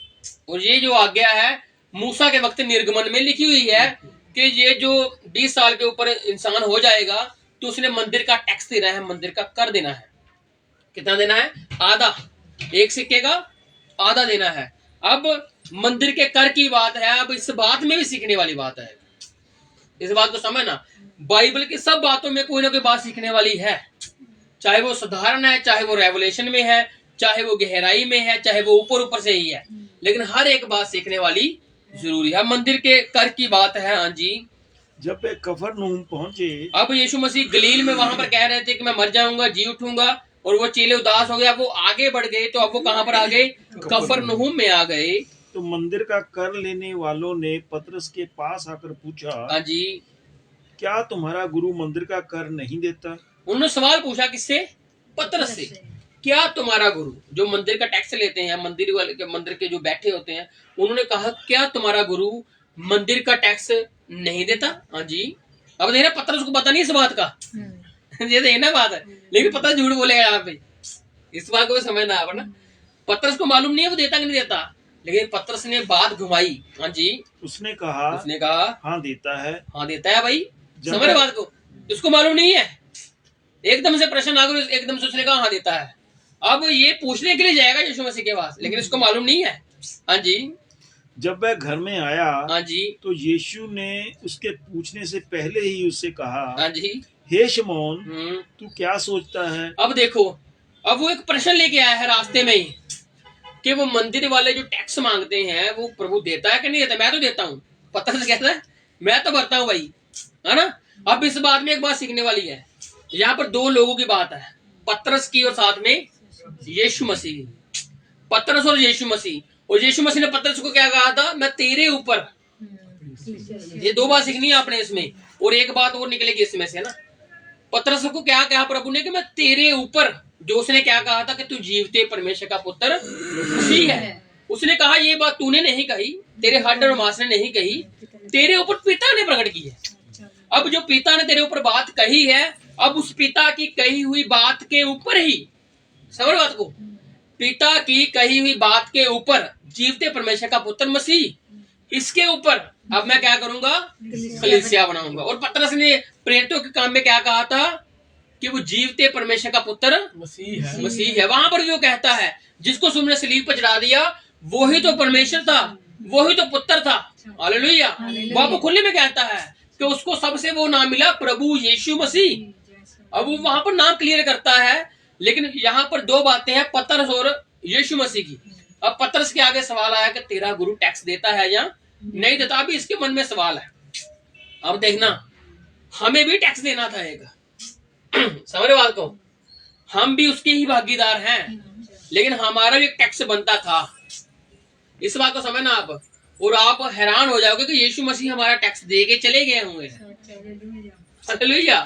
और ये जो आज्ञा है मूसा के वक्त निर्गमन में लिखी हुई है कि ये जो 20 साल के ऊपर इंसान हो जाएगा तो उसने मंदिर का टैक्स देना है, मंदिर का कर देना है। कितना देना है? आधा, एक सिक्के का आधा देना है। अब मंदिर के कर की बात है, अब इस बात में भी सीखने वाली बात है। इस बात को समझना, बाइबल की सब बातों में कोई ना कोई बात सीखने वाली है, चाहे वो साधारण है, चाहे वो रेवलेशन में है, चाहे वो गहराई में है, चाहे वो ऊपर ऊपर से ही है, लेकिन हर एक बात सीखने वाली जरूरी है। मंदिर के कर की बात है। हाँ जी। जब वे कफरनहूम पहुंचे, अब यीशु मसीह गलील में वहां पर कह रहे थे कि मैं मर जाऊंगा, जी उठूंगा, और वो चेले उदास हो गए। अब वो आगे बढ़ गए, तो अब वो कहां पर आ गए? कफरनहूम में आ गए। तो मंदिर का कर लेने वालों ने पतरस के पास आकर पूछा, हाँ जी, क्या तुम्हारा गुरु मंदिर का कर नहीं देता? उन्होंने सवाल पूछा किससे? पतरस से। क्या तुम्हारा गुरु, जो मंदिर का टैक्स लेते हैं, मंदिर वाले के, मंदिर के जो बैठे होते हैं, उन्होंने कहा क्या तुम्हारा गुरु मंदिर का टैक्स नहीं देता? हाँ जी। अब देखना पतरस को पता नहीं इस बात का, ये देखना बात है, लेकिन पतरस झूठ बोलेगा यहाँ पे, इस बात को समझना है ना। पतरस को मालूम नहीं है वो देता कि नहीं देता, लेकिन पतरस ने बात घुमाई। हाँ जी। उसने कहा हाँ देता है। हाँ देता है भाई, समझ बात को। इसको मालूम नहीं है, एकदम से प्रश्न आ गया, एकदम से उसने कहा हाँ देता है। अब ये पूछने के लिए जाएगा यीशु मसीह के पास, लेकिन इसको मालूम नहीं है। हाँ जी। जब वह घर में आया, हाँ जी, तो यीशु ने उसके पूछने से पहले ही उससे कहा, हाँ जी, हे शमौन, तू क्या सोचता है? अब देखो, अब वो एक प्रश्न लेके आया है रास्ते में ही कि वो मंदिर वाले जो टैक्स मांगते हैं वो प्रभु देता है कि नहीं देता? मैं तो देता हूँ। पतरस कहता है मैं तो भरता हूँ भाई, है ना। अब इस बात में एक बात सीखने वाली है, यहाँ पर दो लोगों की बात है, पतरस की और साथ में यीशु मसीह। पतरस और यीशु मसीह, और यीशु मसीह ने पतरस को क्या कहा था? मैं तेरे ऊपर। ये दो बात सीखनी है आपने इसमें, और एक बात और निकलेगी इसमें से ना। पतरस को क्या कहा प्रभु ने कि मैं तेरे ऊपर, जो उसने क्या कहा था कि तू जीवते परमेश्वर का पुत्र मसीह है। उसने कहा ये बात तूने नहीं कही, तेरे हड्ड और मांस ने नहीं कही, तेरे ऊपर पिता ने प्रकट की है। अब जो पिता ने तेरे ऊपर बात कही है, अब उस पिता की कही हुई बात के ऊपर ही, समझ बात को, पिता की कही हुई बात के ऊपर जीवते परमेश्वर का पुत्र मसीह, इसके ऊपर अब मैं क्या करूंगा? कलीसिया बनाऊंगा। और पतरस ने प्रेरितों के काम में क्या कहा था कि वो जीवते परमेश्वर का पुत्र मसीह है। वहां पर जो कहता है जिसको तुमने सलीब पर चढ़ा दिया वो ही तो परमेश्वर था, वो ही तो पुत्र था। हालेलुया। बाबू खुले में कहता है कि उसको सबसे वो नाम मिला, प्रभु यीशु मसीह। अब वो वहां पर नाम क्लियर करता है, लेकिन यहाँ पर दो बातें हैं, पतरस और यीशु मसीह की। अब पतरस के आगे सवाल आया कि तेरा गुरु टैक्स देता है या नहीं देता? अभी इसके मन में सवाल है। अब देखना, हमें भी टैक्स देना था एक, समझ बात को, हम भी उसके ही भागीदार हैं, लेकिन हमारा भी एक टैक्स बनता था। इस बात को समझना आप, और आप हैरान हो जाओगे कि यीशु मसीह हमारा टैक्स दे के चले गए हुए हैं। हालेलुया।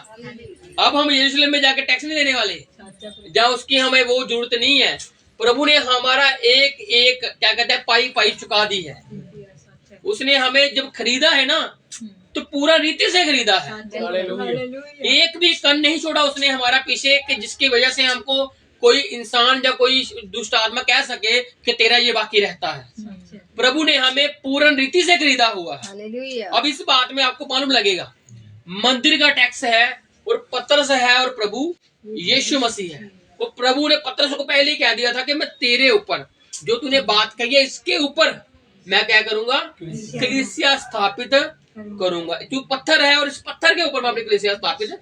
अब हम यरूशलेम में जाके टैक्स नहीं देने वाले, जहाँ उसकी हमें वो जरूरत नहीं है। प्रभु ने हमारा एक एक क्या कहते हैं पाई पाई चुका दी है। उसने हमें जब खरीदा है ना, तो पूरा रीति से खरीदा है। एक भी कण नहीं छोड़ा उसने हमारा पीछे, कि जिसकी वजह से हमको कोई इंसान या कोई दुष्ट आत्मा कह सके कि तेरा ये बाकी रहता है। प्रभु ने हमें पूर्ण रीति से खरीदा हुआ है। अब इस बात में आपको मालूम लगेगा, मंदिर का टैक्स है और पतरस है और प्रभु यीशु मसीह है। वो प्रभु ने पतरस को पहले ही कह दिया था कि मैं तेरे ऊपर जो तूने बात कही है इसके ऊपर मैं क्या करूंगा? कलीसिया स्थापित करूंगा। तू पत्थर है और इस पत्थर के ऊपर मैं अपनी कलीसिया स्थापित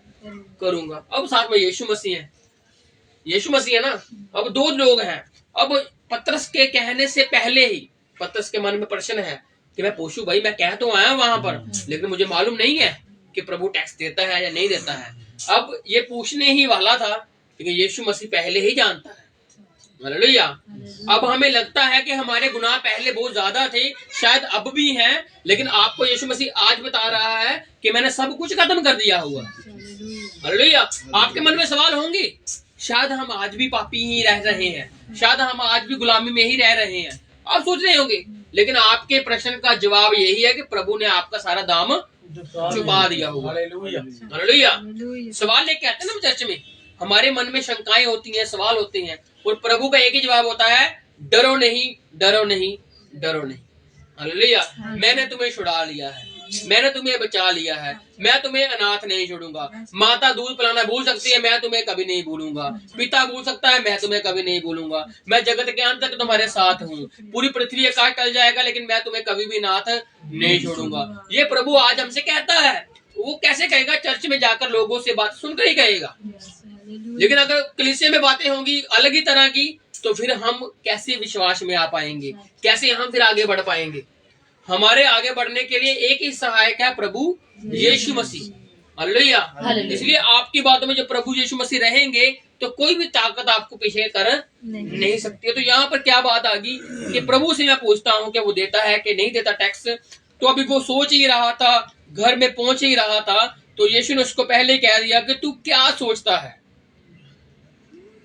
करूंगा। अब साथ में यीशु मसीह है, यीशु मसीह है ना। अब दो लोग हैं। अब पतरस के कहने से पहले ही पतरस के मन में प्रश्न है कि मैं पूछूं, भाई मैं कह तो आया वहां पर, लेकिन मुझे मालूम नहीं है कि प्रभु टैक्स देता है या नहीं देता है। अब ये पूछने ही वाला था, लेकिन यीशु मसीह पहले ही जानता है। हालेलुया। अब हमें लगता है कि हमारे गुनाह पहले बहुत ज्यादा थे, शायद अब भी हैं, लेकिन आपको यीशु मसीह आज बता रहा है कि मैंने सब कुछ खत्म कर दिया हुआ। हालेलुया। आपके मन में सवाल होंगे, शायद हम आज भी पापी ही रह रहे हैं, शायद हम आज भी गुलामी में ही रह रहे हैं, आप सोच रहे होंगे, लेकिन आपके प्रश्न का जवाब यही है कि प्रभु ने आपका सारा दाम छुपा दिया हुआ। हालेलुया। सवाल लेके आते हैं ना चर्च में, हमारे मन में शंकाएं होती हैं, सवाल होते हैं, और प्रभु का एक ही जवाब होता है, डरो नहीं, डरो नहीं, डरो नहीं। हालेलुया। मैंने तुम्हें छुड़ा लिया है, मैंने तुम्हें बचा लिया है, मैं तुम्हें अनाथ नहीं छोड़ूंगा। माता दूध पिलाना भूल सकती है, मैं तुम्हें कभी नहीं भूलूंगा। पिता भूल सकता है, मैं तुम्हें कभी नहीं भूलूंगा। मैं जगत के अंत तक तुम्हारे साथ हूँ। पूरी पृथ्वी आकाश टल जाएगा, लेकिन मैं तुम्हें कभी भी नाथ नहीं छोड़ूंगा। ये प्रभु आज हमसे कहता है। वो कैसे कहेगा? चर्च में जाकर लोगों से बात सुनकर ही कहेगा। लेकिन अगर कलीसिया में बातें होंगी अलग ही तरह की, तो फिर हम कैसे विश्वास में आ पाएंगे? कैसे हम फिर आगे बढ़ पाएंगे? हमारे आगे बढ़ने के लिए एक ही सहायक है, प्रभु यीशु मसीह। हालेलुया। इसलिए आपकी बातों में जो प्रभु यीशु मसीह रहेंगे, तो कोई भी ताकत आपको पीछे कर नहीं सकती। तो यहाँ पर क्या बात आ गई कि प्रभु से मैं पूछता हूँ कि वो देता है कि नहीं देता टैक्स। तो अभी वो सोच ही रहा था, घर में पहुंच ही रहा था, तो यीशु ने उसको पहले कह दिया कि तू क्या सोचता है?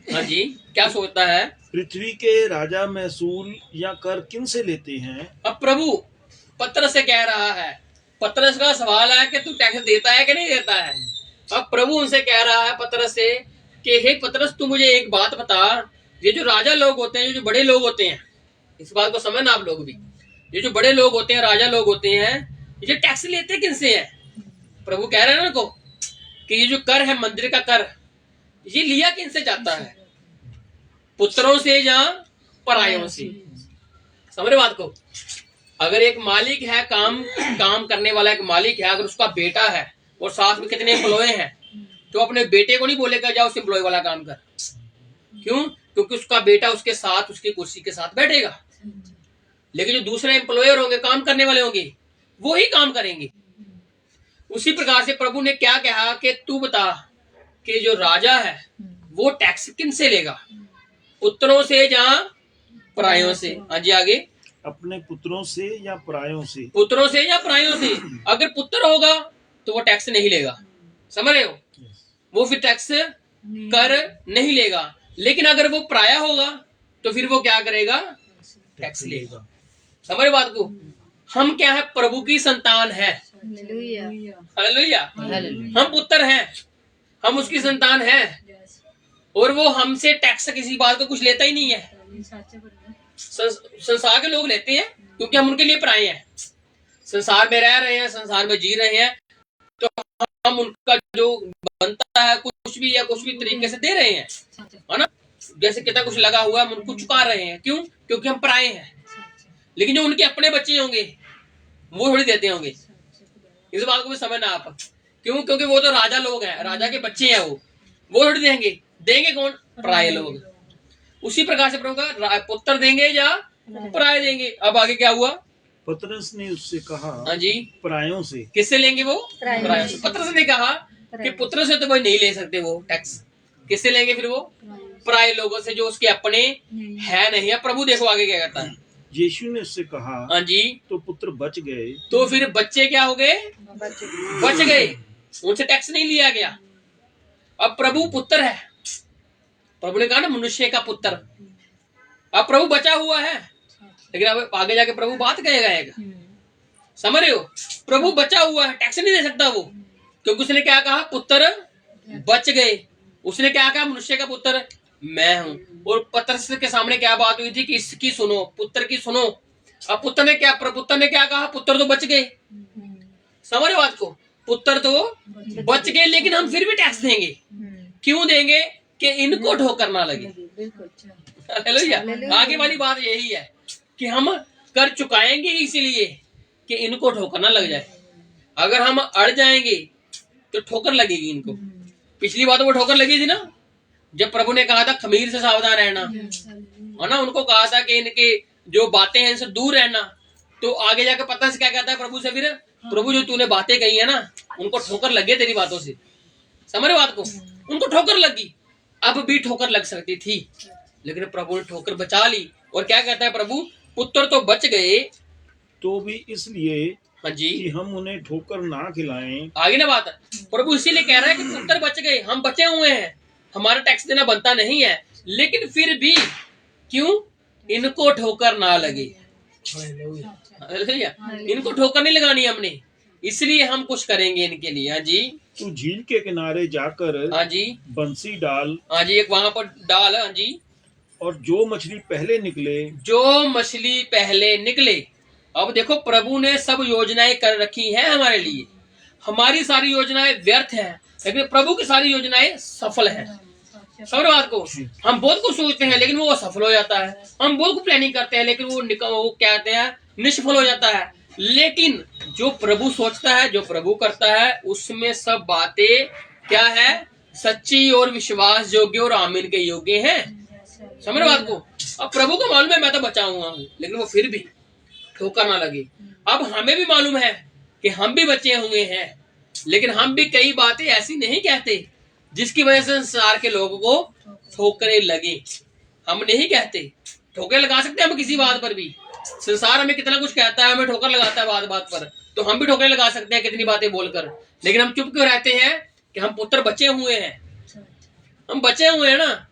हाँ जी, क्या सोचता है? पृथ्वी के राजा महसूल या कर किन से लेते हैं? अब प्रभु पतरस से कह रहा है, पतरस का सवाल है कि तू टैक्स देता है कि नहीं देता है। अब प्रभु उनसे कह रहा है पतरस से कि हे पतरस, तू मुझे एक बात बता, ये जो राजा लोग होते हैं, जो बड़े लोग होते हैं, इस बात को समझना आप लोग भी, ये जो बड़े लोग होते हैं, राजा लोग होते हैं, ये टैक्स लेते किनसे है? प्रभु कह रहे हैं ना को कि ये जो कर है, मंदिर का कर, ये लिया किनसे जाता है? पुत्रों से या परायों से? समझ रहे बात को? अगर एक मालिक है, काम करने वाला एक मालिक है, अगर उसका बेटा है और साथ में कितने एम्प्लॉय हैं, तो अपने बेटे को नहीं बोलेगा जाओ उस एम्प्लॉय वाला काम कर। क्यों? क्योंकि उसका बेटा उसके साथ, उसकी कुर्सी के साथ बैठेगा। लेकिन जो दूसरे एम्प्लॉयर होंगे, काम करने वाले होंगे, वो ही काम करेंगे। उसी प्रकार से प्रभु ने क्या कहा कि तू बता कि जो राजा है वो टैक्स किन से लेगा? पुत्रों से या परायों से? हाँ जी, आगे। अपने पुत्रों से या परायों से? पुत्रों से या परायों से? अगर पुत्र होगा तो वो टैक्स नहीं लेगा, समझ रहे हो? वो फिर टैक्स कर नहीं लेगा। लेकिन अगर वो पराया होगा तो फिर वो क्या करेगा? टैक्स लेगा। समझ रहे बात को? हम क्या है? प्रभु की संतान है। हालेलुया। हम पुत्र हैं, हम उसकी संतान हैं, और वो हमसे टैक्स किसी बात को कुछ लेता ही नहीं है। संसार के लोग लेते हैं क्योंकि हम उनके लिए पराए हैं, संसार में रह रहे हैं, संसार में जी रहे हैं, तो हम उनका जो बनता है कुछ भी या कुछ भी तरीके से दे रहे हैं, है ना? जैसे कितना कुछ लगा हुआ है, हम उनको चुका रहे हैं। क्यों? क्योंकि हम पराए हैं। लेकिन जो उनके अपने बच्चे होंगे वो थोड़ी देते होंगे। इस बात को भी समझना आप। क्यों? क्योंकि वो तो राजा लोग हैं, राजा के बच्चे हैं, वो थोड़ी देंगे। देंगे कौन? पराये लोग। उसी प्रकार से प्रभु का पुत्र देंगे या पराये देंगे। अब आगे क्या हुआ? पतरस ने उससे कहा, हाँ जी, परायों से। किससे लेंगे वो? परायों से। पतरस ने कहा कि पुत्र से तो वो नहीं ले सकते वो टैक्स। किससे लेंगे फिर वो? पराये लोगों से, जो उसके अपने है नहीं है। प्रभु देखो आगे क्या कहता है। यीशु ने उससे कहा, हाँ जी, तो पुत्र बच गए। तो फिर बच्चे क्या हो गए? बच गए, उनसे टैक्स नहीं लिया गया। अब प्रभु पुत्र है, प्रभु ने कहा ना मनुष्य का पुत्र। अब प्रभु बचा हुआ है, लेकिन अब आगे जाके प्रभु बात कहेगा। समझ रहे हो? प्रभु बचा हुआ है, टैक्स नहीं दे सकता वो, क्योंकि उसने क्या कहा? पुत्र बच गए। उसने क्या कहा? मनुष्य का पुत्र मैं हूं। और पतरस के सामने क्या बात हुई थी कि इसकी सुनो, पुत्र की सुनो। अब पुत्र ने क्या कहा? पुत्र तो बच गए। समझ रहे बात को? पुत्र तो बच गए, लेकिन हम फिर भी टैक्स देंगे। क्यों देंगे? कि इनको ठोकर ना लगे। हालेलुया। आगे वाली बात यही है कि हम कर चुकाएंगे इसलिए कि इनको ठोकर ना लग जाए। अगर हम अड़ जाएंगे तो ठोकर लगेगी इनको। पिछली बार तो वो ठोकर लगी थी ना, जब प्रभु ने कहा था खमीर से सावधान रहना, है ना, उनको कहा था कि इनके जो बातें हैं इनसे दूर रहना। तो आगे जाकर पतरस क्या कहता है प्रभु से, फिर प्रभु जो तूने बातें कही है ना, उनको ठोकर लगे तेरी बातों से। समझ रहे बात को? उनको ठोकर लगी, अब भी ठोकर लग सकती थी, लेकिन प्रभु ने ठोकर बचा ली। और क्या कहता है प्रभु, पुत्र तो बच गए तो भी इसलिए हाँ जी कि हम उन्हें ठोकर ना खिलाएं। आगे ना बात, प्रभु इसीलिए कह रहा है कि पुत्र बच गए, हम बचे हुए हैं, हमारा टैक्स देना बनता नहीं है, लेकिन फिर भी क्यों इनको ठोकर ना लगे। इनको ठोकर नहीं लगानी हमने, इसलिए हम कुछ करेंगे इनके लिए। हाँ जी, तू झील के किनारे जाकर हाँ जी बंसी डाल, हाँ जी, एक वहां पर डाल, हाँ जी, और जो मछली पहले निकले, जो मछली पहले निकले। अब देखो प्रभु ने सब योजनाएं कर रखी हैं हमारे लिए, हमारी सारी योजनाएं व्यर्थ हैं, लेकिन प्रभु की सारी योजनाएं सफल हैं। समझ बात को? हम बहुत कुछ सोचते हैं लेकिन वो सफल हो जाता है, हम बहुत कुछ प्लानिंग करते हैं लेकिन वो क्या कहते हैं, निष्फल हो जाता है। लेकिन जो प्रभु सोचता है, जो प्रभु करता है, उसमें सब बातें क्या है, सच्ची और विश्वास योग्य और आमीन के योग्य हैं। समझ बात को? अब प्रभु को मालूम है मैं तो बचा हुआ हूँ, लेकिन वो फिर भी ठोकर ना लगे। अब हमें भी मालूम है कि हम भी बचे हुए हैं, लेकिन हम भी कई बातें ऐसी नहीं कहते जिसकी वजह से संसार के लोगों को ठोकरें लगे। हम नहीं कहते, ठोकर लगा सकते हैं हम किसी बात पर भी। संसार हमें कितना कुछ कहता है, हमें ठोकर लगाता है बात बात पर, तो हम भी ठोकर लगा सकते हैं कितनी बातें बोलकर, लेकिन हम चुप क्यों रहते हैं कि हम पुत्र बचे हुए हैं, हम बचे हुए हैं ना।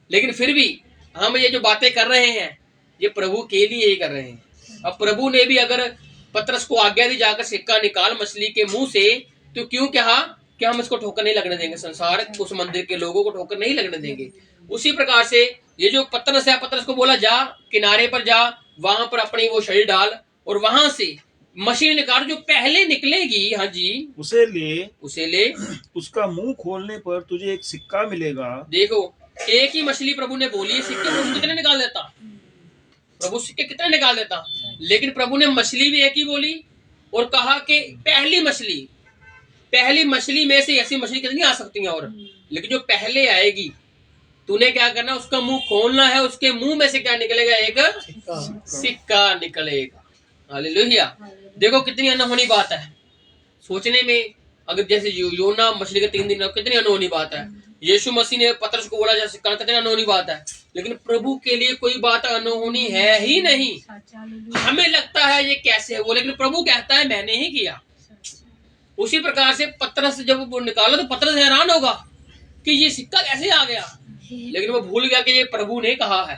लेकिन फिर भी हम ये जो बातें कर रहे हैं ये प्रभु के लिए ही कर रहे हैं। अब प्रभु ने भी अगर पतरस को आज्ञा दी जाकर सिक्का निकाल मछली के मुंह से, तो क्यों कहा कि हम इसको ठोकर नहीं लगने देंगे, संसार उस मंदिर के लोगों को ठोकर नहीं लगने देंगे। उसी प्रकार से ये जो पतरस है, पतरस को बोला जा किनारे पर जा, वहां पर अपनी वो शरीर डाल और वहां से मछली निकाल जो पहले निकलेगी, हाँ जी, उसे ले उसका मुंह खोलने पर तुझे एक सिक्का मिलेगा। देखो एक ही मछली प्रभु ने बोली, सिक्के प्रभु कितने निकाल देता, प्रभु सिक्के कितने निकाल देता, लेकिन प्रभु ने मछली भी एक ही बोली और कहा कि पहली मछली में से ऐसी मछली कितनी आ सकती है, और लेकिन जो पहले आएगी तूने क्या करना, उसका मुंह खोलना है, उसके मुंह में से क्या निकलेगा, एक सिक्का निकलेगा। हालेलुया। देखो कितनी अनहोनी बात है सोचने में। अगर जैसे योना मछली के 3 दिन, कितनी अनहोनी बात है। यीशु मसीह ने पतरस को बोला जा सिक्का, कितनी अनहोनी बात है, लेकिन प्रभु के लिए कोई बात अनहोनी है ही नहीं। हमें लगता है ये कैसे वो, लेकिन प्रभु कहता है मैंने ही किया। उसी प्रकार से पतरस जब वो निकाला तो पतरस हैरान होगा कि ये सिक्का कैसे आ गया, लेकिन वो भूल गया कि ये प्रभु ने कहा है।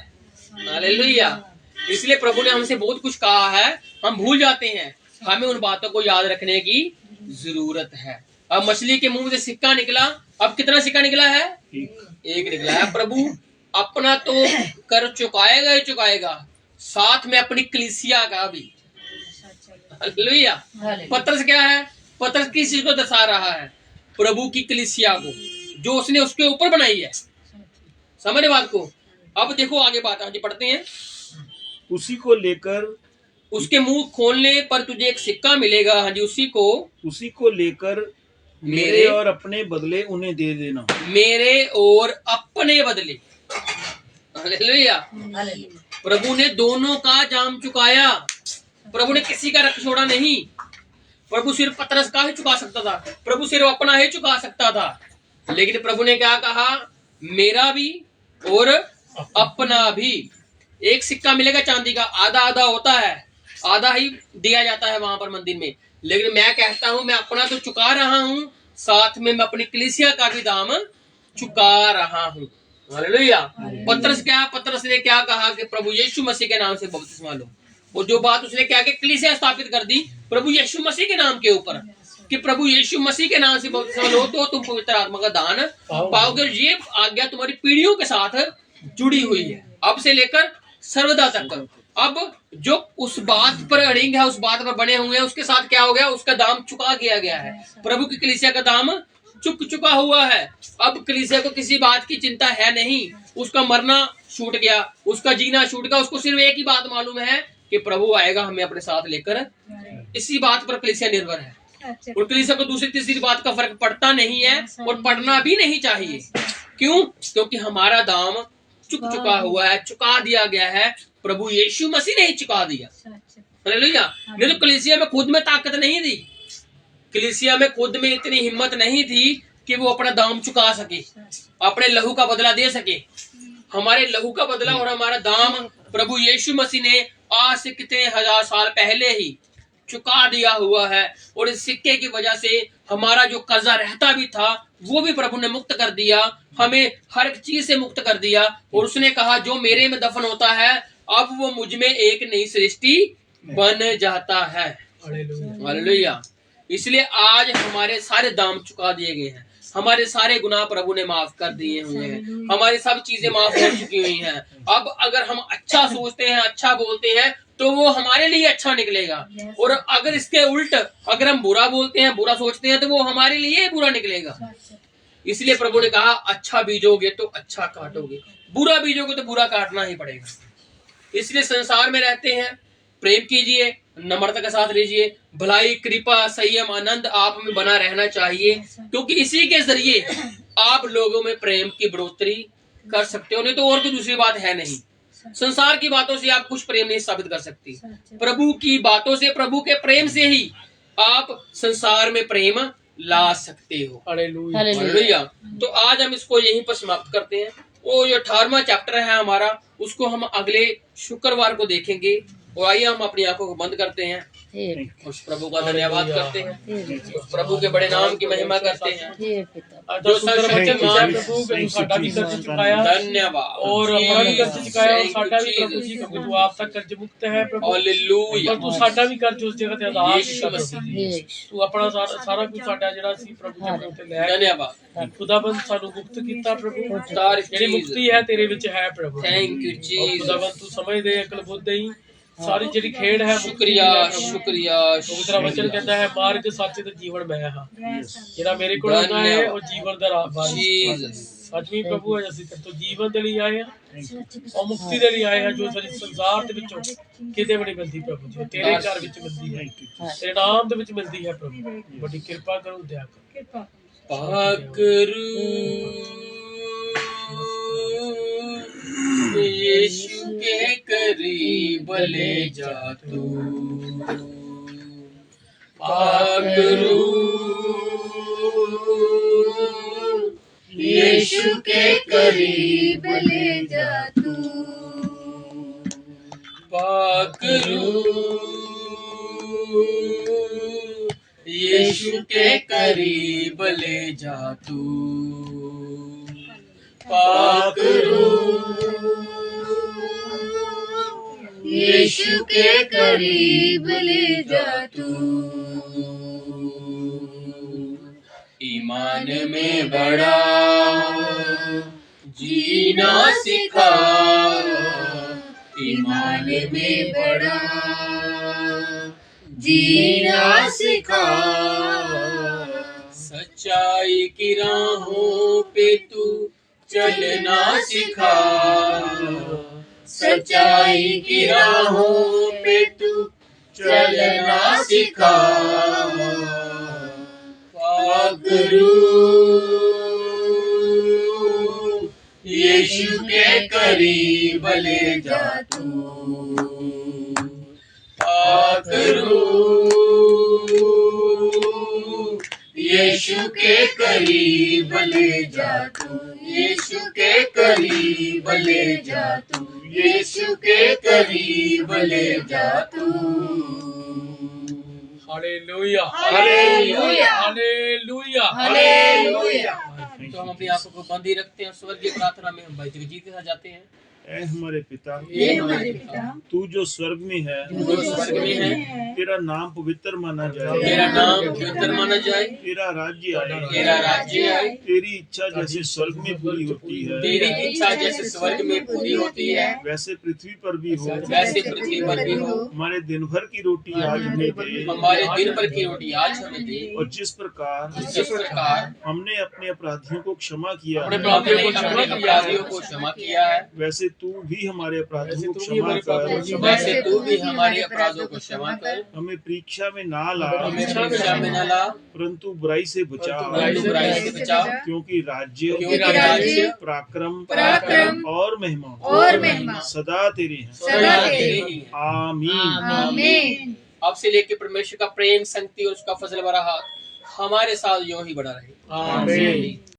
हालेलुया। इसलिए प्रभु ने हमसे बहुत कुछ कहा है, हम भूल जाते हैं, हमें उन बातों को याद रखने की जरूरत है। अब मछली के मुंह से सिक्का निकला, अब कितना सिक्का निकला है, एक निकला है। प्रभु अपना तो कर चुकाएगा ही चुकाएगा, साथ में अपनी कलीसिया का भी। हालेलुया। पतरस क्या है, पतरस किस चीज को दर्शा रहा है, प्रभु की कलीसिया को जो उसने उसके ऊपर बनाई है। समझ बात को? अब देखो आगे बात आज पढ़ते हैं। उसी को लेकर, उसके मुंह खोलने पर तुझे एक सिक्का मिलेगा। हाँ जी, उसी को लेकर मेरे और अपने बदले उन्हें दे देना, मेरे और अपने बदले। हालेलुया। प्रभु ने दोनों का जाम चुकाया, प्रभु ने किसी का रख छोड़ा नहीं। प्रभु सिर्फ पतरस का ही चुका सकता था, प्रभु सिर्फ अपना ही चुका सकता था, लेकिन प्रभु ने क्या कहा, मेरा भी और अपना भी। एक सिक्का मिलेगा चांदी का, आधा आधा होता है, आधा ही दिया जाता है वहां पर मंदिर में, लेकिन मैं कहता हूं मैं अपना तो चुका रहा हूं, साथ में मैं अपनी कलीसिया का भी दाम चुका रहा हूं। हालेलुया। पतरस ने क्या कहा कि प्रभु यीशु मसीह के नाम से बपतिस्मा लो, और जो बात उसने क्या कि कलीसिया स्थापित कर दी प्रभु यीशु मसीह के नाम के ऊपर, कि प्रभु यीशु मसीह के नाम से बपतिस्मा लो तो तुम पवित्र आत्मा का दान पाओगे। ये आज्ञा तुम्हारी पीढ़ियों के साथ जुड़ी हुई है, अब से लेकर सर्वदा तक। अब जो उस बात पर अड़िंग है, उस बात पर बने हुए हैं, उसके साथ क्या हो गया, उसका दाम चुका किया गया है। प्रभु की कलीसिया का दाम चुका हुआ है। अब कलीसिया को किसी बात की चिंता है नहीं, उसका मरना छूट गया, उसका जीना छूट गया, उसको सिर्फ एक ही बात मालूम है कि प्रभु आएगा हमें अपने साथ लेकर। इसी बात पर कलीसिया निर्भर है। और कलीसिया को दूसरी तीसरी बात का फर्क पड़ता नहीं है और पड़ना भी नहीं चाहिए। क्यों? क्योंकि हमारा दाम चुका हुआ है, चुका दिया गया है, प्रभु यीशु मसीह ने ही चुका दिया। हालेलुया। नहीं तो कलीसिया में खुद में ताकत नहीं थी, कलीसिया में खुद में इतनी हिम्मत नहीं थी कि वो अपना दाम चुका सके, अपने लहू का बदला दे सके। हमारे लहू का बदला और हमारा दाम प्रभु यीशु मसीह ने आज से कितने हजार साल पहले ही चुका दिया हुआ है। और इस सिक्के की वजह से हमारा जो कर्जा रहता भी था वो भी प्रभु ने मुक्त कर दिया, हमें हर एक चीज से मुक्त कर दिया। और उसने कहा जो मेरे में दफन होता है अब वो मुझ में एक नई सृष्टि बन जाता है। हालेलुया। इसलिए आज हमारे सारे दाम चुका दिए गए हैं, हमारे सारे गुनाह प्रभु ने माफ कर दिए हुए हैं, हमारी सब चीजें माफ हो चुकी हुई हैं। अब अगर हम अच्छा सोचते हैं, अच्छा बोलते हैं तो वो हमारे लिए अच्छा निकलेगा। और अगर इसके उल्ट अगर हम बुरा बोलते हैं, बुरा सोचते हैं तो वो हमारे लिए बुरा निकलेगा। इसलिए प्रभु ने कहा अच्छा बीजोगे तो अच्छा काटोगे, बुरा बीजोगे तो बुरा काटना ही पड़ेगा। इसलिए संसार में रहते हैं, प्रेम कीजिए, नम्रता के साथ रहिए, भलाई, कृपा, संयम, आनंद आप में बना रहना चाहिए, क्योंकि इसी के जरिए आप लोगों में प्रेम की बढ़ोतरी कर सकते हो। नहीं तो और कोई दूसरी बात है नहीं। संसार की बातों से आप कुछ प्रेम नहीं साबित कर सकती, प्रभु की बातों से, प्रभु के प्रेम से ही आप संसार में प्रेम ला सकते हो। हालेलुया। तो आज हम इसको यहीं पर समाप्त करते हैं। वो जो 18वां चैप्टर है हमारा, उसको हम अगले शुक्रवार को देखेंगे। और आइए हम अपनी आंखों को बंद करते हैं, उस प्रभु का धन्यवाद करते हैं, उस प्रभु के बड़े नाम की महिमा करते हैं जो सर्वशक्तिमान प्रभु के साडा भी कर्ज चुकाया। धन्यवाद। और अपना भी कर्ज चुकाया और साडा भी प्रभु जी क्योंकि तू आप तक कर्ज मुक्त है प्रभु। हालेलुया। तू साडा भी कर्ज उस जगह ते अदा तू अपना सारा कुछ साडा जेड़ा सी प्रभु जी उत्ते ले। धन्यवाद। खुदाबंद सानू मुक्त कीता प्रभु, जेड़ी मुक्ति है तेरे विच है प्रभु। Thank you Jesus. खुदाबंद तू समझ दे, अकल बुद्ध दई, सारी जेड़ी खेड़ है। शुक्रिया शुक्रिया। पवित्र वचन कहता है मार्ग सच ते जीवन मैं हां, जेड़ा मेरे कोल आंदा है और जीवन दा राह जीसस। सच्ची प्रभु है, ਅਸੀਂ तो जीवन दे लिए आए हैं और मुक्ति दे लिए आए हैं, जो सारी संसार दे विचों किते बड़ी मिलदी प्रभु जी, तेरे घर विच मिलदी है, तेरे नाम दे विच मिलदी है प्रभु। बड़ी कृपा करो, दया करो, पाकरू यीशु के करीब ले जा तू, पाकरू यीशु के करीब ले जा तू, पाकरू यीशु के करीब ले जा तू, पाकरू यीशु के करीब ले जा तू। ईमान में बड़ा जीना सिखा, ईमान में बड़ा जीना सिखा, सच्चाई की राहों पे तू चलना सिखा, सच्चाई की राहों पे तू चलना सिखा, पाकरू यीशु के करीब ले जा तू, पाकरू यीशु के करीब ले जा तू, यीशु के करीब ले जा तू, यीशु के करीब ले जा तू। Hallelujah hallelujah hallelujah hallelujah. तो हम अपनी आंखों को बंद ही रखते हैं, स्वर्गीय प्रार्थना में हम भाई जगजीत के साथ जाते हैं। ऐ हमारे पिता, तू जो स्वर्ग में है, तेरा नाम पवित्र माना जाए, तेरा नाम पवित्र माना जाए, तेरा राज्य आए, तेरा राज्य आए, तेरी इच्छा जैसे स्वर्ग में पूरी होती है, तेरी इच्छा जैसे स्वर्ग में पूरी होती है, वैसे पृथ्वी पर भी हो, वैसे पृथ्वी पर भी हो। हमारे दिन भर की रोटी आज हमें दे, हमारे दिन भर की रोटी आज हमें दे, और जिस प्रकार हमने अपने अपराधियों को क्षमा किया, अपने अपराधियों को क्षमा किया है, वैसे तू भी हमारे अपराधों को तू भी क्षमा हमारे अपराधों को कर, वैसे तू भी हमारे अपराधों को क्षमा कर, हमें परीक्षा में ना ला, हमें परीक्षा में न ला, परंतु बुराई से बचा, बुराई से बचा, क्योंकि क्योंकि राज्य, राज्य, पराक्रम और महिमा सदा तेरे हैं। सदा तेरे ही है। आमीन। आमीन। अब से लेके परमेश्वर का प्रेम, संगति और उसका फजल भरा हाथ हमारे साथ यूं ही बना रहे। आमीन।